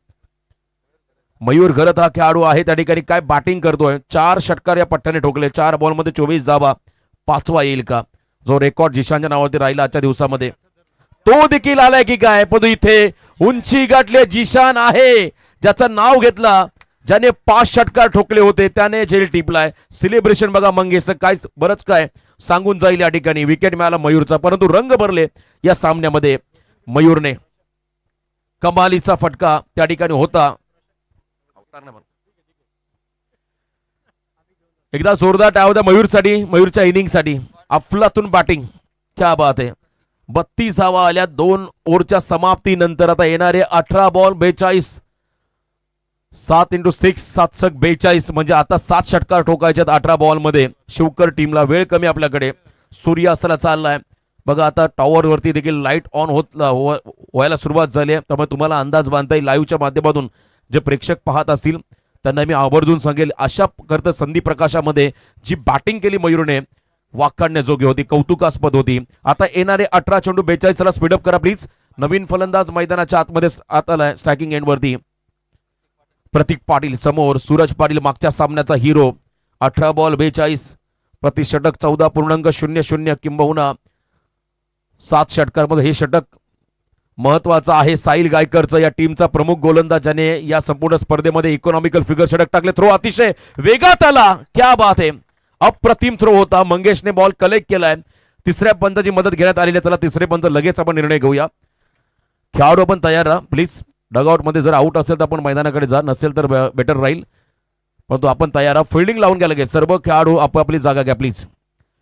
मयूर घरत हा खेळाडू आहे. त्या ठिकाणी काय बॅटिंग करतोय. 4 षटकार या पट्ट्याने ठोकले. 4 बॉलमध्ये 24 धावा. 5वा येईल का, जो रेकॉर्ड जिशानच्या नावावरती राहिला आजच्या दिवसामध्ये, तो देखील आलाय की काय. पण इथे उंची गाठले जिशान आहे, ज्याचं नाव घेतला, ज्याने 5 षटकार ठोकले होते, त्याने झेल टिपलाय. सेलिब्रेशन बघा मंगेश, काय बरंच काय सांगून जाईल या ठिकाणी. विकेट मिळाला मयूरचा, परंतु रंग भरले या सामन्यामध्ये. मयूरने कमालीचा फटका त्या ठिकाणी होता. एकदा जोरदार टाळ्या होत्या मयूरसाठी, मयूरच्या इनिंगसाठी. अफलातून बॅटिंग, क्या बात आहे. 32 धावा आल्या 2 ओव्हरच्या समाप्तीनंतर. आता येणारे 18 बॉल 42, 7 × 6 7 42, म्हणजे आता 7 षटकार ठोकायच्यात 18 बॉलमध्ये. शिवकर टीमला वेळ कमी आपल्याकडे. सूर्य असायला चाललाय बघा. आता टॉवर वरती देखील लाईट ऑन व्हायला सुरुवात झाली आहे, त्यामुळे तुम्हाला अंदाज बांधता येईल लाईव्हच्या माध्यमातून. जे प्रेक्षक पाहत असतील त्यांना मी आवर्जून सांगेल, अशा करता संधी प्रकाशामध्ये जी बॅटिंग केली मयूरने वाखाणण्याजोगी होती, कौतुकास्पद होती. आता येणारे 18 चेंडू 42. ला स्पीडअप करा प्लीज. नवीन फलंदाज मैदानाच्या आतमध्ये आत आलाय स्ट्रायकिंग एंड वरती. प्रतीक पाटील समोर, सूरज पाटील मागच्या सामन्याचा हिरो. 18 बॉल 42, प्रतिषटक 14.00, किंबहुना 7 षटकांमध्ये हे षटक महत्वाचं आहे. साहिल गायकरचं, या टीमचा प्रमुख गोलंदाज, ज्याने या संपूर्ण स्पर्धेमध्ये इकॉनॉमिकल फिगर षटक टाकले. थ्रो अतिशय वेगात आला, क्या बात आहे. अप्रतिम थ्रो होता. मंगेशने बॉल कलेक्ट केलाय. तिसऱ्या पंचाची मदत घेण्यात आलेली आहे. चला तिसरे पंच लगेच आपण निर्णय घेऊया. खेळाडू आपण तयार राहा प्लीज. डगआउट मध्ये जर आउट असेल तर आपण मैदानाकडे जा, नसेल तर बेटर राहील, परंतु आपण तयार आहात. फिल्डिंग लावून घ्या लगेच. सर्व खेळाडू आपापली जागा घ्या प्लीज.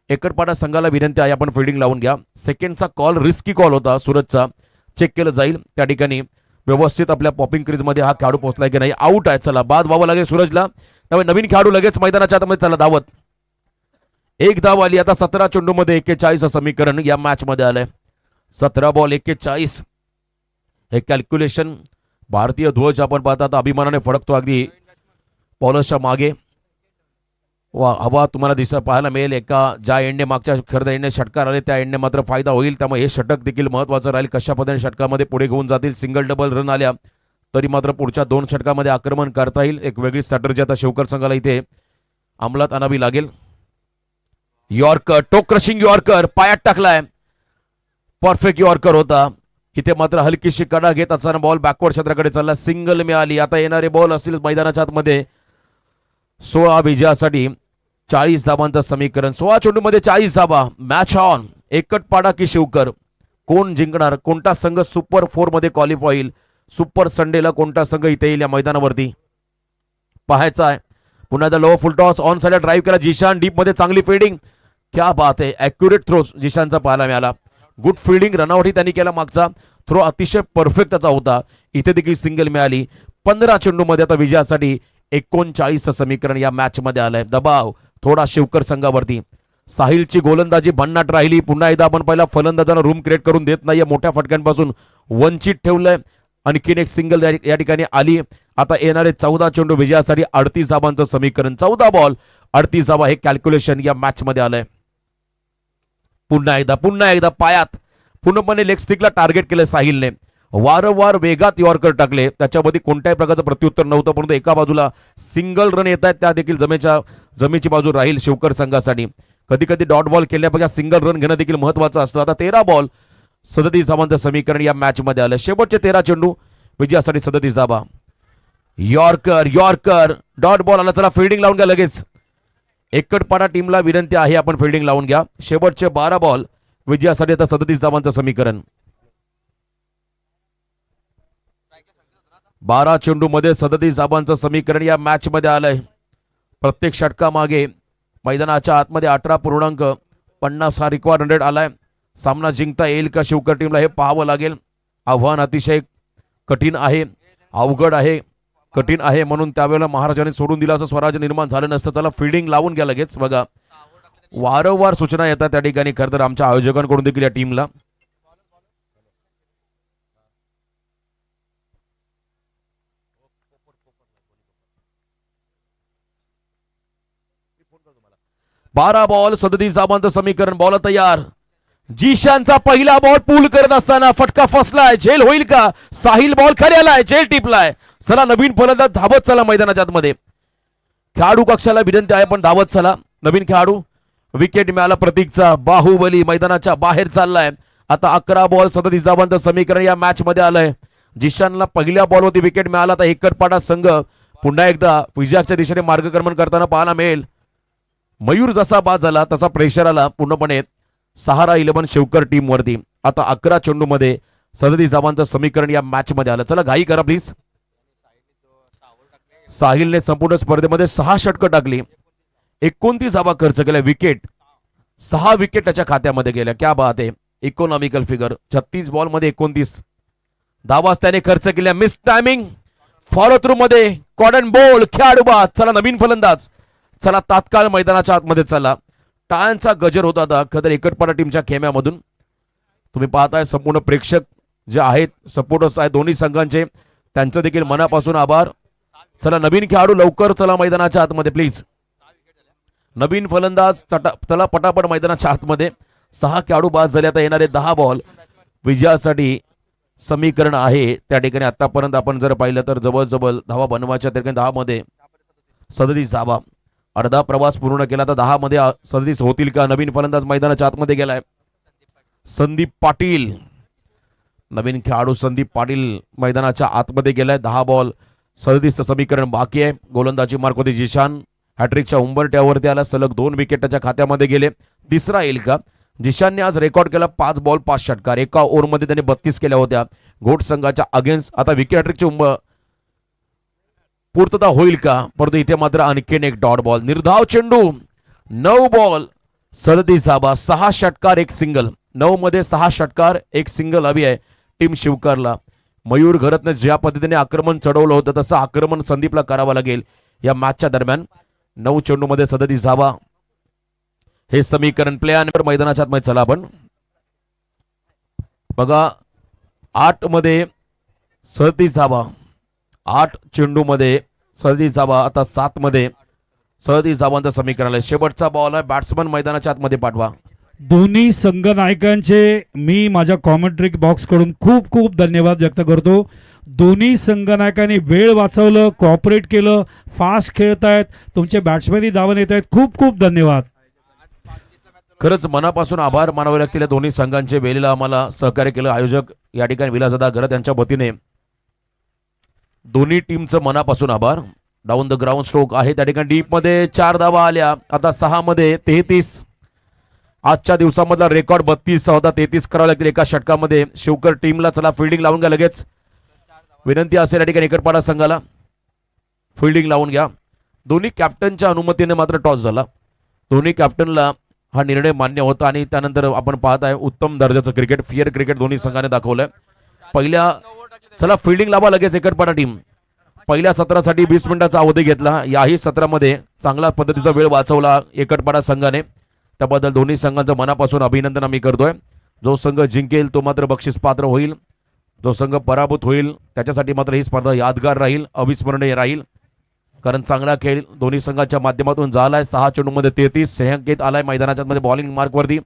एकटपाडा संघाला विनंती आहे, आपण फिल्डिंग लावून घ्या. सेकंडचा कॉल रिस्की कॉल होता सूरजचा, चेक केलं जाईल. त्या ठिकाणी व्यवस्थित आपल्या पॉपिंग क्रीज मध्ये हा खेळाडू पोहोचलाय की नाही. आउट आहे. चला बाद व्हावं लागेल सूरजला, त्यामुळे नवीन खेळाडू लगेच मैदानाच्या आतमध्ये. चला धावत 1 धाव आली. आता 17 चेंडू मध्ये 41 समीकरण या मॅच मध्ये आलंय. 17 बॉल 41 हे कॅल्क्युलेशन. भारतीय ध्वज आपण पाहतात अभिमानाने फडकतो अगदी बॉलर्सच्या मागे. वा, हवा तुम्हाला पाहायला मिळेल. एका ज्या एंडने मागच्या खरं एंडने षटकार आले त्या एंडने मात्र फायदा होईल, त्यामुळे हे षटक देखील महत्वाचं राहील. कशा पद्धतीने षटकामध्ये पुढे घेऊन जातील. सिंगल डबल रन आल्या तरी मात्र पुढच्या 2 षटकामध्ये आक्रमण करता येईल. एक वेगळी स्ट्रॅटर्जी आता शिवकर संघाला इथे अंमलात आणावी लागेल. यॉर्कर, टो क्रशिंग यॉर्कर, पायात टाकलाय. परफेक्ट यॉर्कर होता. इथे मात्र हलकीशी कडा घेत असताना बॉल बॅकवर्ड क्षेत्राकडे चालला. सिंगल मिळाली. आता येणारे बॉल असतील मैदानाच्या आतमध्ये 16 विजयासाठी 40 धावांचं समीकरण. 16 चेंडूमध्ये 40 धावा. Match on. एकटपाडा की शिवकर, कोण जिंकणार, कोणता संघ सुपर 4 मध्ये क्वालिफाय होईल, सुपर संडेला कोणता संघ इथे येईल या मैदानावरती पाहायचा आहे. पुन्हा एकदा low full toss on side drive केला जिशान. डीप मध्ये चांगली फिल्डिंग, क्या बात आहे. ॲक्युरेट थ्रो जिशानचा पाहायला मिळाला. Good fielding. रनआउटही त्यांनी केला. मागचा थ्रो अतिशय परफेक्ट त्याचा होता. इथे देखील सिंगल मिळाली. 15 चेंडूमध्ये आता विजयासाठी 39 समीकरण या मॅच मध्ये आलंय. दबाव थोडा शिवकर संघावरती. साहिलची गोलंदाजी भन्नाट राहिली. पुन्हा एकदा आपण पहिला फलंदाजांना रूम क्रिएट करून देत नाही, मोठ्या फटक्यांपासून वंचित ठेवलंय. आणखीन एक सिंगल या ठिकाणी आली. आता येणारे 14 चेंडू विजयासाठी 38 धावांचं समीकरण. 14 बॉल 38 धावा हे कॅल्क्युलेशन या मॅच मध्ये आलंय. पुन्हा एकदा पायात पूर्णपणे लेग स्टिकला टार्गेट केलं साहिलने. वारंवार वेगात यॉर्कर टाकले, त्याच्यामध्ये कोणत्याही प्रकारचं प्रत्युत्तर नव्हतं. परंतु एका बाजूला सिंगल रन येत आहेत, त्या देखील जमेची बाजू राहील शिवकर संघासाठी. कधी कधी डॉट बॉल केल्यापेक्षा सिंगल रन घेणं देखील महत्वाचं असतं. आता 13 बॉल 37 धावांचं समीकरण या मॅच मध्ये आलं. शेवटचे 13 चेंडू विजयासाठी 37 धावा. यॉर्कर डॉट बॉल आला. चला फिल्डिंग लावून घ्या लगेच. एकटपाडा टीमला विनंती आहे, आपण फिल्डिंग लावून घ्या. शेवटचे 12 बॉल विजयासाठी आता 37 धावांचं समीकरण. 12 चेंडू मध्ये 37 धावांचं समीकरण या मॅच मध्ये आलंय. प्रत्येक षटकामागे मैदानाच्या आतमध्ये 18.50 हा रिक्वायर्ड रन रेट आलाय. सामना जिंकता येईल का शिवकर टीमला हे पाहावं लागेल. आव्हान अतिशय कठीण आहे, अवघड आहे, कठीण आहे, म्हणून त्यावेळेला महाराजांनी सोडून दिला असं स्वराज्य निर्माण झालं नसतं. चला फिल्डिंग लावून घ्या लगेच. बघा वारंवार सूचना येतात त्या ठिकाणी, खरं तर आमच्या आयोजकांकडून देखील या टीमला. 12 बॉल 37 धावांचं समीकरण. बॉल तयार. जीशानचा पहिला बॉल पूल करत असताना फटका फसलाय. झेल होईल का? साहिल बॉल खाली आलाय. झेल टिपलाय. चला नवीन फलंदाज धावत चला मैदानाच्या आतमध्ये. खेळाडू कक्षाला विनंती आहे पण धावत चला. नवीन खेळाडू. विकेट मिळाला प्रतीकचा. बाहुबली मैदानाच्या बाहेर चाललाय. आता 11 बॉल 37 धावांचं समीकरण या मॅच मध्ये आलंय. जिशानला पहिल्या बॉलवरती विकेट मिळाला. आता एकटपाडा संघ पुन्हा एकदा विजयाच्या दिशेने मार्गक्रमण करताना पाहायला मिळेल. मयूर जसा बाद झाला तसा प्रेशर आला पूर्णपणे सहारा 11 शेवकर टीम वरती. आता 11 चेंडू मध्ये 37 धावांचं समीकरण या मॅच मध्ये आलं. चला घाई करा प्लीज. साहिलने संपूर्ण स्पर्धेमध्ये 6 षटकं टाकली. 29 धावा खर्च केल्या. विकेट 6 विकेट त्याच्या खात्यामध्ये गेल्या. क्या बात आहे. Economical figure. 36 बॉल मध्ये 29 धावा त्याने खर्च केल्या. Miss timing. फॉलो थ्रू मध्ये कॉर्डन बॉल. खेळाडू बाद. चला नवीन फलंदाज. चला तात्काळ मैदानाच्या आतमध्ये चला. टाळ्यांचा गजर होता आता खतर एकटपाडा टीमच्या खेम्यामधून. तुम्ही पाहताय संपूर्ण प्रेक्षक जे आहेत सपोर्टर्स आहेत दोन्ही संघांचे त्यांचं देखील मनापासून आभार. चला नवीन खेळाडू लवकर चला मैदानाच्या आतमध्ये प्लीज. नवीन फलंदाज चला पटापट मैदानाच्या आतमध्ये. 6 खेळाडू बाद झाले. आता येणारे 10 बॉल विजयासाठी समीकरण आहे त्या ठिकाणी. आतापर्यंत आपण जर पाहिलं तर जवळजवळ धावा बनवायच्या त्या ठिकाणी 10 मध्ये 37 धावा. अर्धा प्रवास पूर्ण केला. तर 10 मध्ये 37 होतील का? नवीन फलंदाज मैदानाच्या आतमध्ये गेलाय. संदीप पाटील. नवीन खेळाडू संदीप पाटील मैदानाच्या आतमध्ये गेलाय. 10 बॉल 37 समीकरण बाकी आहे. गोलंदाजी मार्क होती जिशान. हॅट्रिकच्या उंबरट्यावरती आला. सलग 2 विकेट त्याच्या खात्यामध्ये गेले. तिसरा येईल का? जिशानने आज रेकॉर्ड केला 5 बॉल 5 षटकार. एका ओव्हरमध्ये त्याने 32 केल्या होत्या घोट संघाच्या अगेन्स्ट. आता विकेट हॅट्रिकची पूर्तता होईल का? परंतु इथे मात्र आणखीन एक डॉट बॉल. निर्धाव चेंडू. 9 बॉल 37 धावा. 6 षटकार 1 सिंगल. 9 मध्ये 6 षटकार 1 सिंगल हवी आहे टीम शिवकरला. मयूर घरतने ज्या पद्धतीने आक्रमण चढवलं होतं तसं आक्रमण संदीपला करावं लागेल या मॅचच्या दरम्यान. 9 चेंडू मध्ये 37 धावा हे समीकरण. प्ले ऑन मैदानाच्या आत चला आपण बघा. 8 मध्ये 37 धावा. 8 चेंडू मध्ये 37 धावा. आता 7 मध्ये 37 धावांचं समीकरण आहे. शेवटचा बॉल आहे. बॅट्समन मैदानाच्या आतमध्ये पाठवा. दोन्ही संघ नायकांचे मी माझ्या कॉमेंट्री बॉक्स कडून खूप खूप धन्यवाद व्यक्त करतो. दोन्ही संघ नायकांनी वेळ वाचवलं, कॉपरेट केलं, फास्ट खेळतायत, तुमचे बॅट्समॅनही धावून येत आहेत. खूप खूप धन्यवाद. खरंच मनापासून आभार मानावे लागतील या दोन्ही संघांचे. वेळेला आम्हाला सहकार्य केलं आयोजक या ठिकाणी विलासदादा घरत यांच्या वतीने दोन्ही टीमचं मनापासून आभार. डाऊन द ग्राउंड स्ट्रोक आहे त्या ठिकाणी. डीप मध्ये 4 धावा आल्या. आता 6 मध्ये 33. आजच्या दिवसामधला रेकॉर्ड 32 होता. 33 करावं लागतील एका षटकामध्ये. शिवकर टीमला चला फिल्डिंग लावून घ्या लगेच. विनंती असेल या ठिकाणी एकटपाडा संघाला फिल्डिंग लावून घ्या. दोन्ही कॅप्टनच्या अनुमतीने मात्र टॉस झाला. दोन्ही कॅप्टनला हा निर्णय मान्य होता आणि त्यानंतर आपण पाहत आहे उत्तम दर्जाचं क्रिकेट, फेअर क्रिकेट दोन्ही संघाने दाखवलंय. पहिल्या चला फिल्डिंग लावा लगेच एकटपाडा टीम. पहिल्या सत्रासाठी 20 मिनिटाचा अवधी घेतला. याही सत्रामध्ये चांगल्या पद्धतीचा वेळ वाचवला एकटपाडा संघाने. त्याबद्दल दोन्ही संघांचं मनापासून अभिनंदन आम्ही करतोय. जो संघ जिंकेल तो मात्र बक्षीस पात्र होईल. जो संघ पराभूत होईल त्याच्यासाठी मात्र ही स्पर्धा यादगार राहील, अविस्मरणीय राहील. कारण चांगला खेळ दोन्ही संघाच्या माध्यमातून झालाय. 6 चेंडूमध्ये 33 श्रेयांकित आलाय मैदानाच्या मध्ये बॉलिंग मार्कवरती.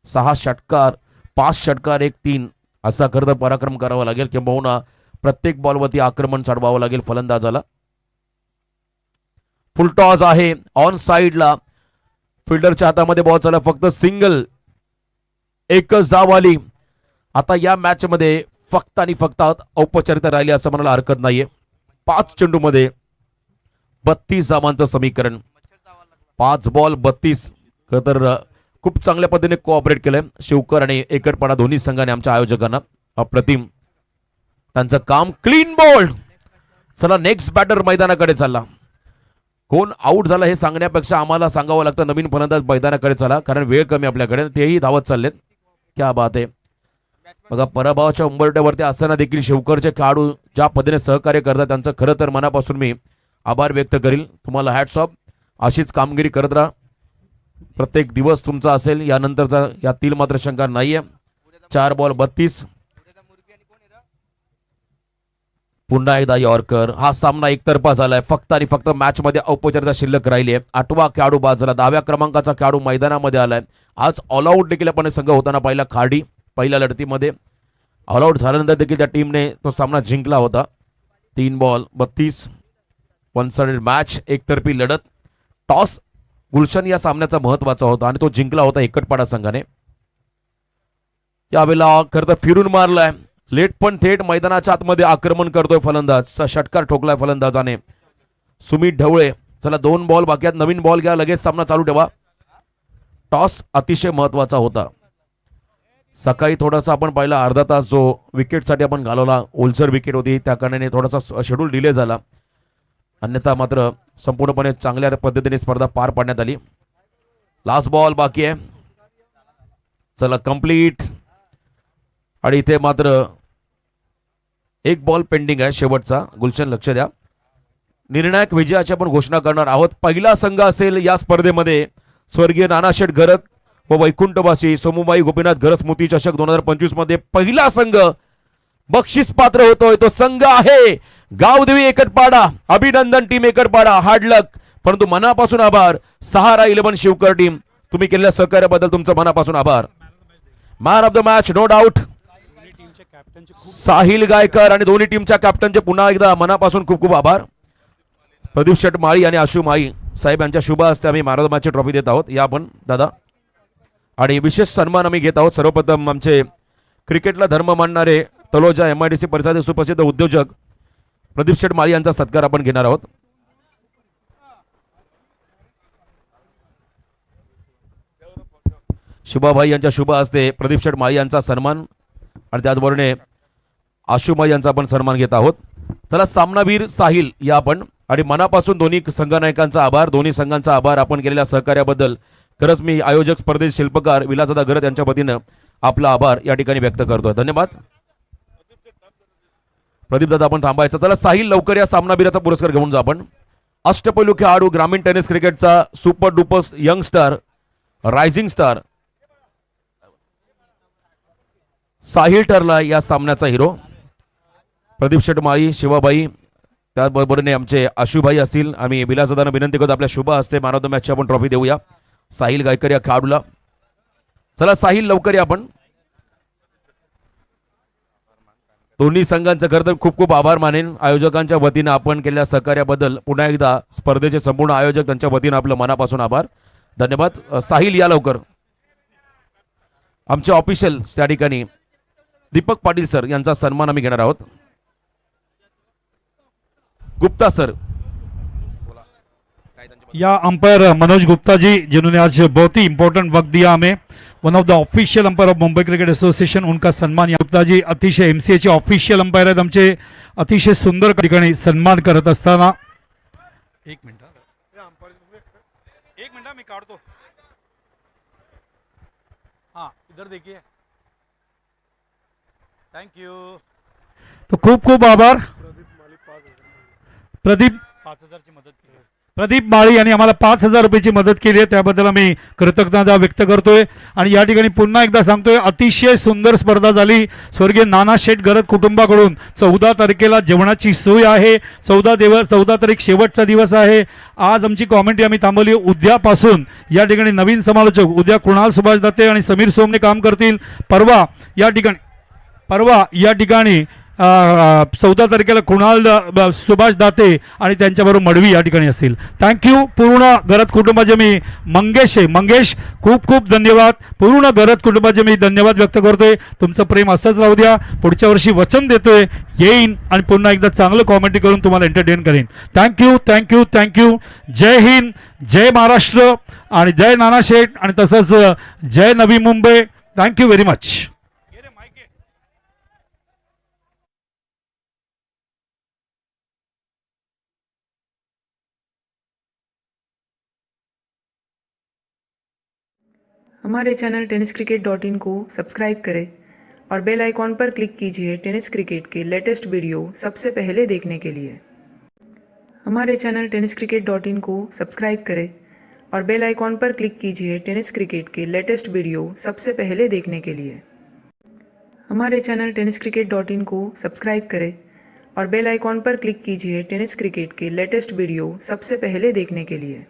6 षटकार 5 षटकार 1 3 असा खरं तर पराक्रम करावा लागेल किंबहुना प्रत्येक बॉलवरती आक्रमण चढवावं लागेल फलंदाजाला. फुल टॉस आहे ऑन साइडला. फिल्डरच्या हातामध्ये बॉल चालला. फक्त सिंगल एकच धाव आली. आता या मॅच मध्ये फक्त आणि फक्त औपचारिकता राहिली असं म्हणायला हरकत नाहीये. 5 चेंडू मध्ये 32 धावांचं समीकरण. 5 बॉल 32. तर खूप चांगल्या पद्धतीने कोऑपरेट केलंय शिवकर आणि एकटपाडा दोन्ही संघाने आमच्या आयोजकांना. अप्रतिम त्यांचं काम. Clean ball. चला नेक्स्ट बॅटर मैदानाकडे चालला. कोण आउट झाला हे सांगण्यापेक्षा आम्हाला सांगावं लागतं नवीन फलंदाज मैदानाकडे चला, कारण वेळ कमी आपल्याकडे. तेही धावत चाललेत. क्या बात आहे. बघा पराभवाच्या उंबरट्यावरती असताना देखील शिवकरचे खेळाडू ज्या पद्धतीने सहकार्य करतात त्यांचं खरं तर मनापासून मी आभार व्यक्त करील. तुम्हाला हॅट्स ऑफ. अशीच कामगिरी करत राहा. प्रत्येक दिवस तुमचा असेल यानंतरचा यातील मात्र शंका नाहीये. 4 बॉल 32. पुन्हा एकदा यॉर्कर. हा सामना एकतर्फा झालाय. फक्त आणि फक्त मॅच मध्ये औपचारिकता शिल्लक राहिली आहे. 8वा खेळाडू बाद झाला. 10व्या क्रमांकाचा खेळाडू मैदानामध्ये आलाय. आज ऑल आउट देखील आपण संघ होताना पाहिला. खाडी पहिल्या लढतीमध्ये ऑल आउट झाल्यानंतर देखील त्या टीमने तो सामना जिंकला होता. 3 बॉल 32 वन साइडेड मॅच, एकतर्फी लढत. टॉस गुलशन या सामन्याचा महत्वाचा होता आणि तो जिंकला होता एकटपाडा संघाने. यावेळेला खरं तर फिरून मारलाय. लेट पण थेट मैदानाच्या आतमध्ये आक्रमण करतोय फलंदाज. षटकार ठोकलाय फलंदाजाने. सुमित ढवळे. चला 2 बॉल बाकी आहेत. नवीन बॉल घ्या, लगेच सामना चालू ठेवा. टॉस अतिशय महत्वाचा होता. सकाळी थोडासा आपण पाहिला अर्धा तास जो विकेटसाठी आपण घालवला, ओलसर विकेट होती, त्या कारणाने थोडासा शेड्यूल डिले झाला. अन्यथा मात्र संपूर्णपणे चांगल्या पद्धतीने स्पर्धा पार पाडण्यात आली. लास्ट बॉल बाकी आहे. चला कंप्लीट. आणि इथे मात्र 1 बॉल पेंडिंग आहे शेवटचा. गुलशन लक्ष द्या. निर्णायक विजयाची आपण घोषणा करणार आहोत. पहिला संघ असेल या स्पर्धेमध्ये स्वर्गीय नानाशेठ घरत व वैकुंठवासी सोमुबाई गोपीनाथ घरत स्मृती चषक 2025 मध्ये पहिला संघ बक्षीस पात्र होतोय. तो संघ आहे गावदेवी एकटपाडा. अभिनंदन टीम एकटपाडा. हार्ड लक, परंतु मनापासून आभार सहारा 11 शिवकर टीम. तुम्ही केलेल्या सहकार्याबद्दल तुमचं मनापासून आभार. Man of the match no doubt Sahil Gaikar आणि दोन्ही टीमच्या कॅप्टनचे पुन्हा एकदा मनापासून खूप खूप आभार. प्रदीप शेट माळी आणि आशू माळी साहेब यांच्या शुभ हस्ते आम्ही मॅन ऑफ द मॅचची ट्रॉफी देत आहोत. या आपण दादा आणि विशेष सन्मान आम्ही घेत आहोत. सर्वप्रथम आमचे क्रिकेटला धर्म मानणारे तलोजा MIDC परिसरातील सुप्रसिद्ध उद्योजक प्रदीप शेट माळी यांचा सत्कार आपण घेणार आहोत. शुभाभाई यांच्या शुभ हस्ते प्रदीप शेट माळी यांचा सन्मान आणि त्याचबरोबर आशुमाई यांचा आपण सन्मान घेत आहोत. चला सामनावीर साहिल या आपण आणि मनापासून दोन्ही संघनायकांचा आभार. दोन्ही संघांचा आभार आपण केलेल्या सहकार्याबद्दल. खरंच मी आयोजक स्पर्धेचे शिल्पकार विलासदादा घरत यांच्या वतीनं आपला आभार या ठिकाणी व्यक्त करतोय. धन्यवाद. प्रदीप दादा आपण थांबायचं. चला साहिल लवकर या सामनावीराचा पुरस्कार घेऊन जा आपण. अष्टपैलू खेळाडू, ग्रामीण टेनिस क्रिकेटचा super duper young star, rising star Sahil ठरला या सामन्याचा हिरो. प्रदीप शेट माळी, शिवाबाई त्याबरोबरने आमचे आशुभाई असतील. आम्ही विलासदादांना विनंती करतो आपल्या शुभ हस्ते मॅन ऑफ द मॅचची आपण ट्रॉफी देऊया साहिल गायकर या खेळाडूला. चला साहिल लवकर या आपण. दोन्ही संघांचं खरं तर खूप खूप आभार मानेन. आयोजकांच्या वतीनं आपण केलेल्या सहकार्याबद्दल पुन्हा एकदा स्पर्धेचे संपूर्ण आयोजक त्यांच्या वतीनं आपलं मनापासून आभार. धन्यवाद. साहिल या लवकर. आमचे ऑफिशियल त्या ठिकाणी दीपक पाटील सर यांचा सन्मान आम्ही घेणार आहोत. गुप्ता सर या अंपायर मनोज गुप्ता जी जिन्होंने आज बहुत ही इंपॉर्टेंट वक्त दिया हमें, one of the official umpire of Mumbai cricket association, उनका सन्मान. गुप्ता जी अतिशय MCA चे ऑफिशियल अंपायर आहेत आमचे. अतिशय सुंदर ठिकाणी सन्मान करत असताना. एक मिनिट मी काढतो. हाँ इधर देखिए. Thank you. तो खूप खूप आभार. प्रदीप 5,000 ची मदत केली. प्रदीप माळी यांनी आम्हाला 5,000 रुपयाची मदत केली आहे, त्याबद्दल आम्ही कृतज्ञता व्यक्त करतोय. आणि या ठिकाणी पुन्हा एकदा सांगतोय अतिशय सुंदर स्पर्धा झाली. स्वर्गीय नानाशेठ घरत कुटुंबाकडून 14 तारखेला जेवणाची सोय आहे. 14 तारीख शेवटचा दिवस आहे. आज आमची कॉमेंट्री आम्ही थांबवली. उद्यापासून या ठिकाणी नवीन समालोचक उद्या कुणाल सुभाष दाते आणि समीर सोमने काम करतील. परवा या ठिकाणी 14 तारखेला कुणाल सुभाष दाते आणि त्यांच्याबरोबर मडवी या ठिकाणी असतील. थँक्यू. पूर्ण घरत कुटुंबाचे मी मंगेश खूप खूप धन्यवाद. पूर्ण घरत कुटुंबाचे मी धन्यवाद व्यक्त करतोय. तुमचं प्रेम असंच राहू द्या. पुढच्या वर्षी वचन देतोय येईन आणि पुन्हा एकदा चांगलं कॉमेंट्री करून तुम्हाला एंटरटेन करेन. थँक्यू. जय हिंद, जय महाराष्ट्र आणि जय नानाशेठ आणि तसंच जय Navi Mumbai. Thank you very much. हमारे चैनल tenniscricket.in को सब्सक्राइब करें और बेल आइकॉन पर क्लिक कीजिए टेनिस क्रिकेट के लेटेस्ट वीडियो सबसे पहले देखने के लिए. हमारे चैनल tenniscricket.in को सब्सक्राइब करें और बेल आइकॉन पर क्लिक कीजिए टेनिस क्रिकेट के लेटेस्ट वीडियो सबसे पहले देखने के लिए. हमारे चैनल tenniscricket.in को सब्सक्राइब करें और बेल आइकॉन पर क्लिक कीजिए टेनिस क्रिकेट के लेटेस्ट वीडियो सबसे पहले देखने के लिए।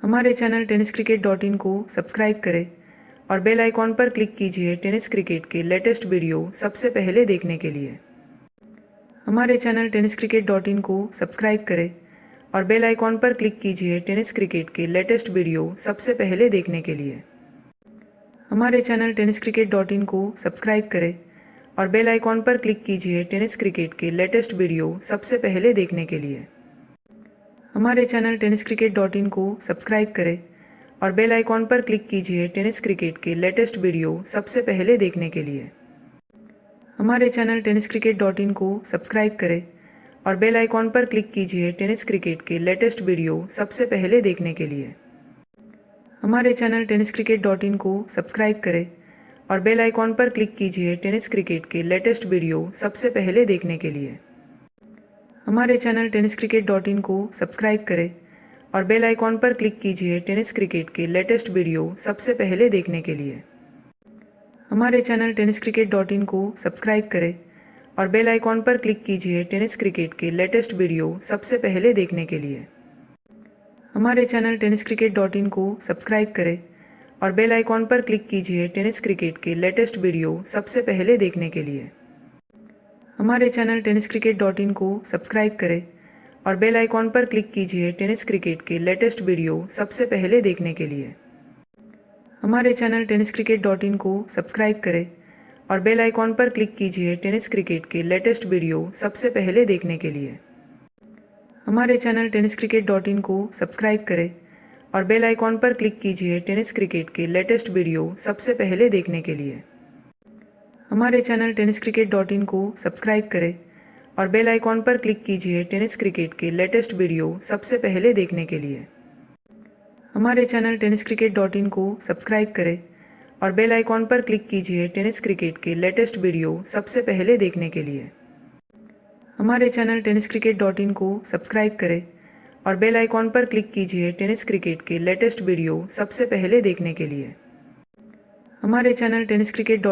हमारे चैनल tenniscricket.in को सब्सक्राइब करें और बेल आइकॉन पर क्लिक कीजिए टेनिस क्रिकेट के लेटेस्ट वीडियो सबसे पहले देखने के लिए। हमारे चैनल tenniscricket.in को सब्सक्राइब करें और बेल आइकॉन पर क्लिक कीजिए टेनिस क्रिकेट के लेटेस्ट वीडियो सबसे पहले देखने के लिए। हमारे चैनल tenniscricket.in को सब्सक्राइब करें और बेल आइकॉन पर क्लिक कीजिए टेनिस क्रिकेट के लेटेस्ट वीडियो सबसे पहले देखने के लिए। हमारे चैनल tenniscricket.in को सब्सक्राइब करें और बेल आइकॉन पर क्लिक कीजिए टेनिस क्रिकेट के लेटेस्ट वीडियो सबसे पहले देखने के लिए। हमारे चैनल tenniscricket.in को सब्सक्राइब करें और बेल आइकॉन पर क्लिक कीजिए टेनिस क्रिकेट के लेटेस्ट वीडियो सबसे पहले देखने के लिए। हमारे चैनल tenniscricket.in को सब्सक्राइब करें और बेल आइकॉन पर क्लिक कीजिए टेनिस क्रिकेट के लेटेस्ट वीडियो सबसे पहले देखने के लिए। हमारे चैनल tenniscricket.in को सब्सक्राइब करें और बेल आइकॉन पर क्लिक कीजिए टेनिस क्रिकेट के लेटेस्ट वीडियो सबसे पहले देखने के लिए। हमारे चैनल tenniscricket.in को सब्सक्राइब करें और बेल आइकॉन पर क्लिक कीजिए टेनिस क्रिकेट के लेटेस्ट वीडियो सबसे पहले देखने के लिए। हमारे चैनल tenniscricket.in को सब्सक्राइब करें और बेल आइकॉन पर क्लिक कीजिए टेनिस क्रिकेट के लेटेस्ट वीडियो सबसे पहले देखने के लिए। हमारे चैनल tenniscricket.in को सब्सक्राइब करें और बेल आइकॉन पर क्लिक कीजिए टेनिस क्रिकेट के लेटेस्ट वीडियो सबसे पहले देखने के लिए। हमारे चैनल tenniscricket.in को सब्सक्राइब करें और बेल आइकॉन पर क्लिक कीजिए टेनिस क्रिकेट के लेटेस्ट वीडियो सबसे पहले देखने के लिए। हमारे चैनल tenniscricket.in को सब्सक्राइब करें और बेल आइकॉन पर क्लिक कीजिए टेनिस क्रिकेट के लेटेस्ट वीडियो सबसे पहले देखने के लिए। हमारे चैनल tenniscricket.in को सब्सक्राइब करें और बेल आइकॉन पर क्लिक कीजिए टेनिस क्रिकेट के लेटेस्ट वीडियो सबसे पहले देखने के लिए। हमारे चैनल tenniscricket.in को सब्सक्राइब करें और बेल आइकॉन पर क्लिक कीजिए टेनिस क्रिकेट के लेटेस्ट वीडियो सबसे पहले देखने के लिए। हमारे चैनल tenniscricket.in को सब्सक्राइब करें और बेल आइकॉन पर क्लिक कीजिए टेनिस क्रिकेट के लेटेस्ट वीडियो सबसे पहले देखने के लिए। हमारे चैनल tenniscricket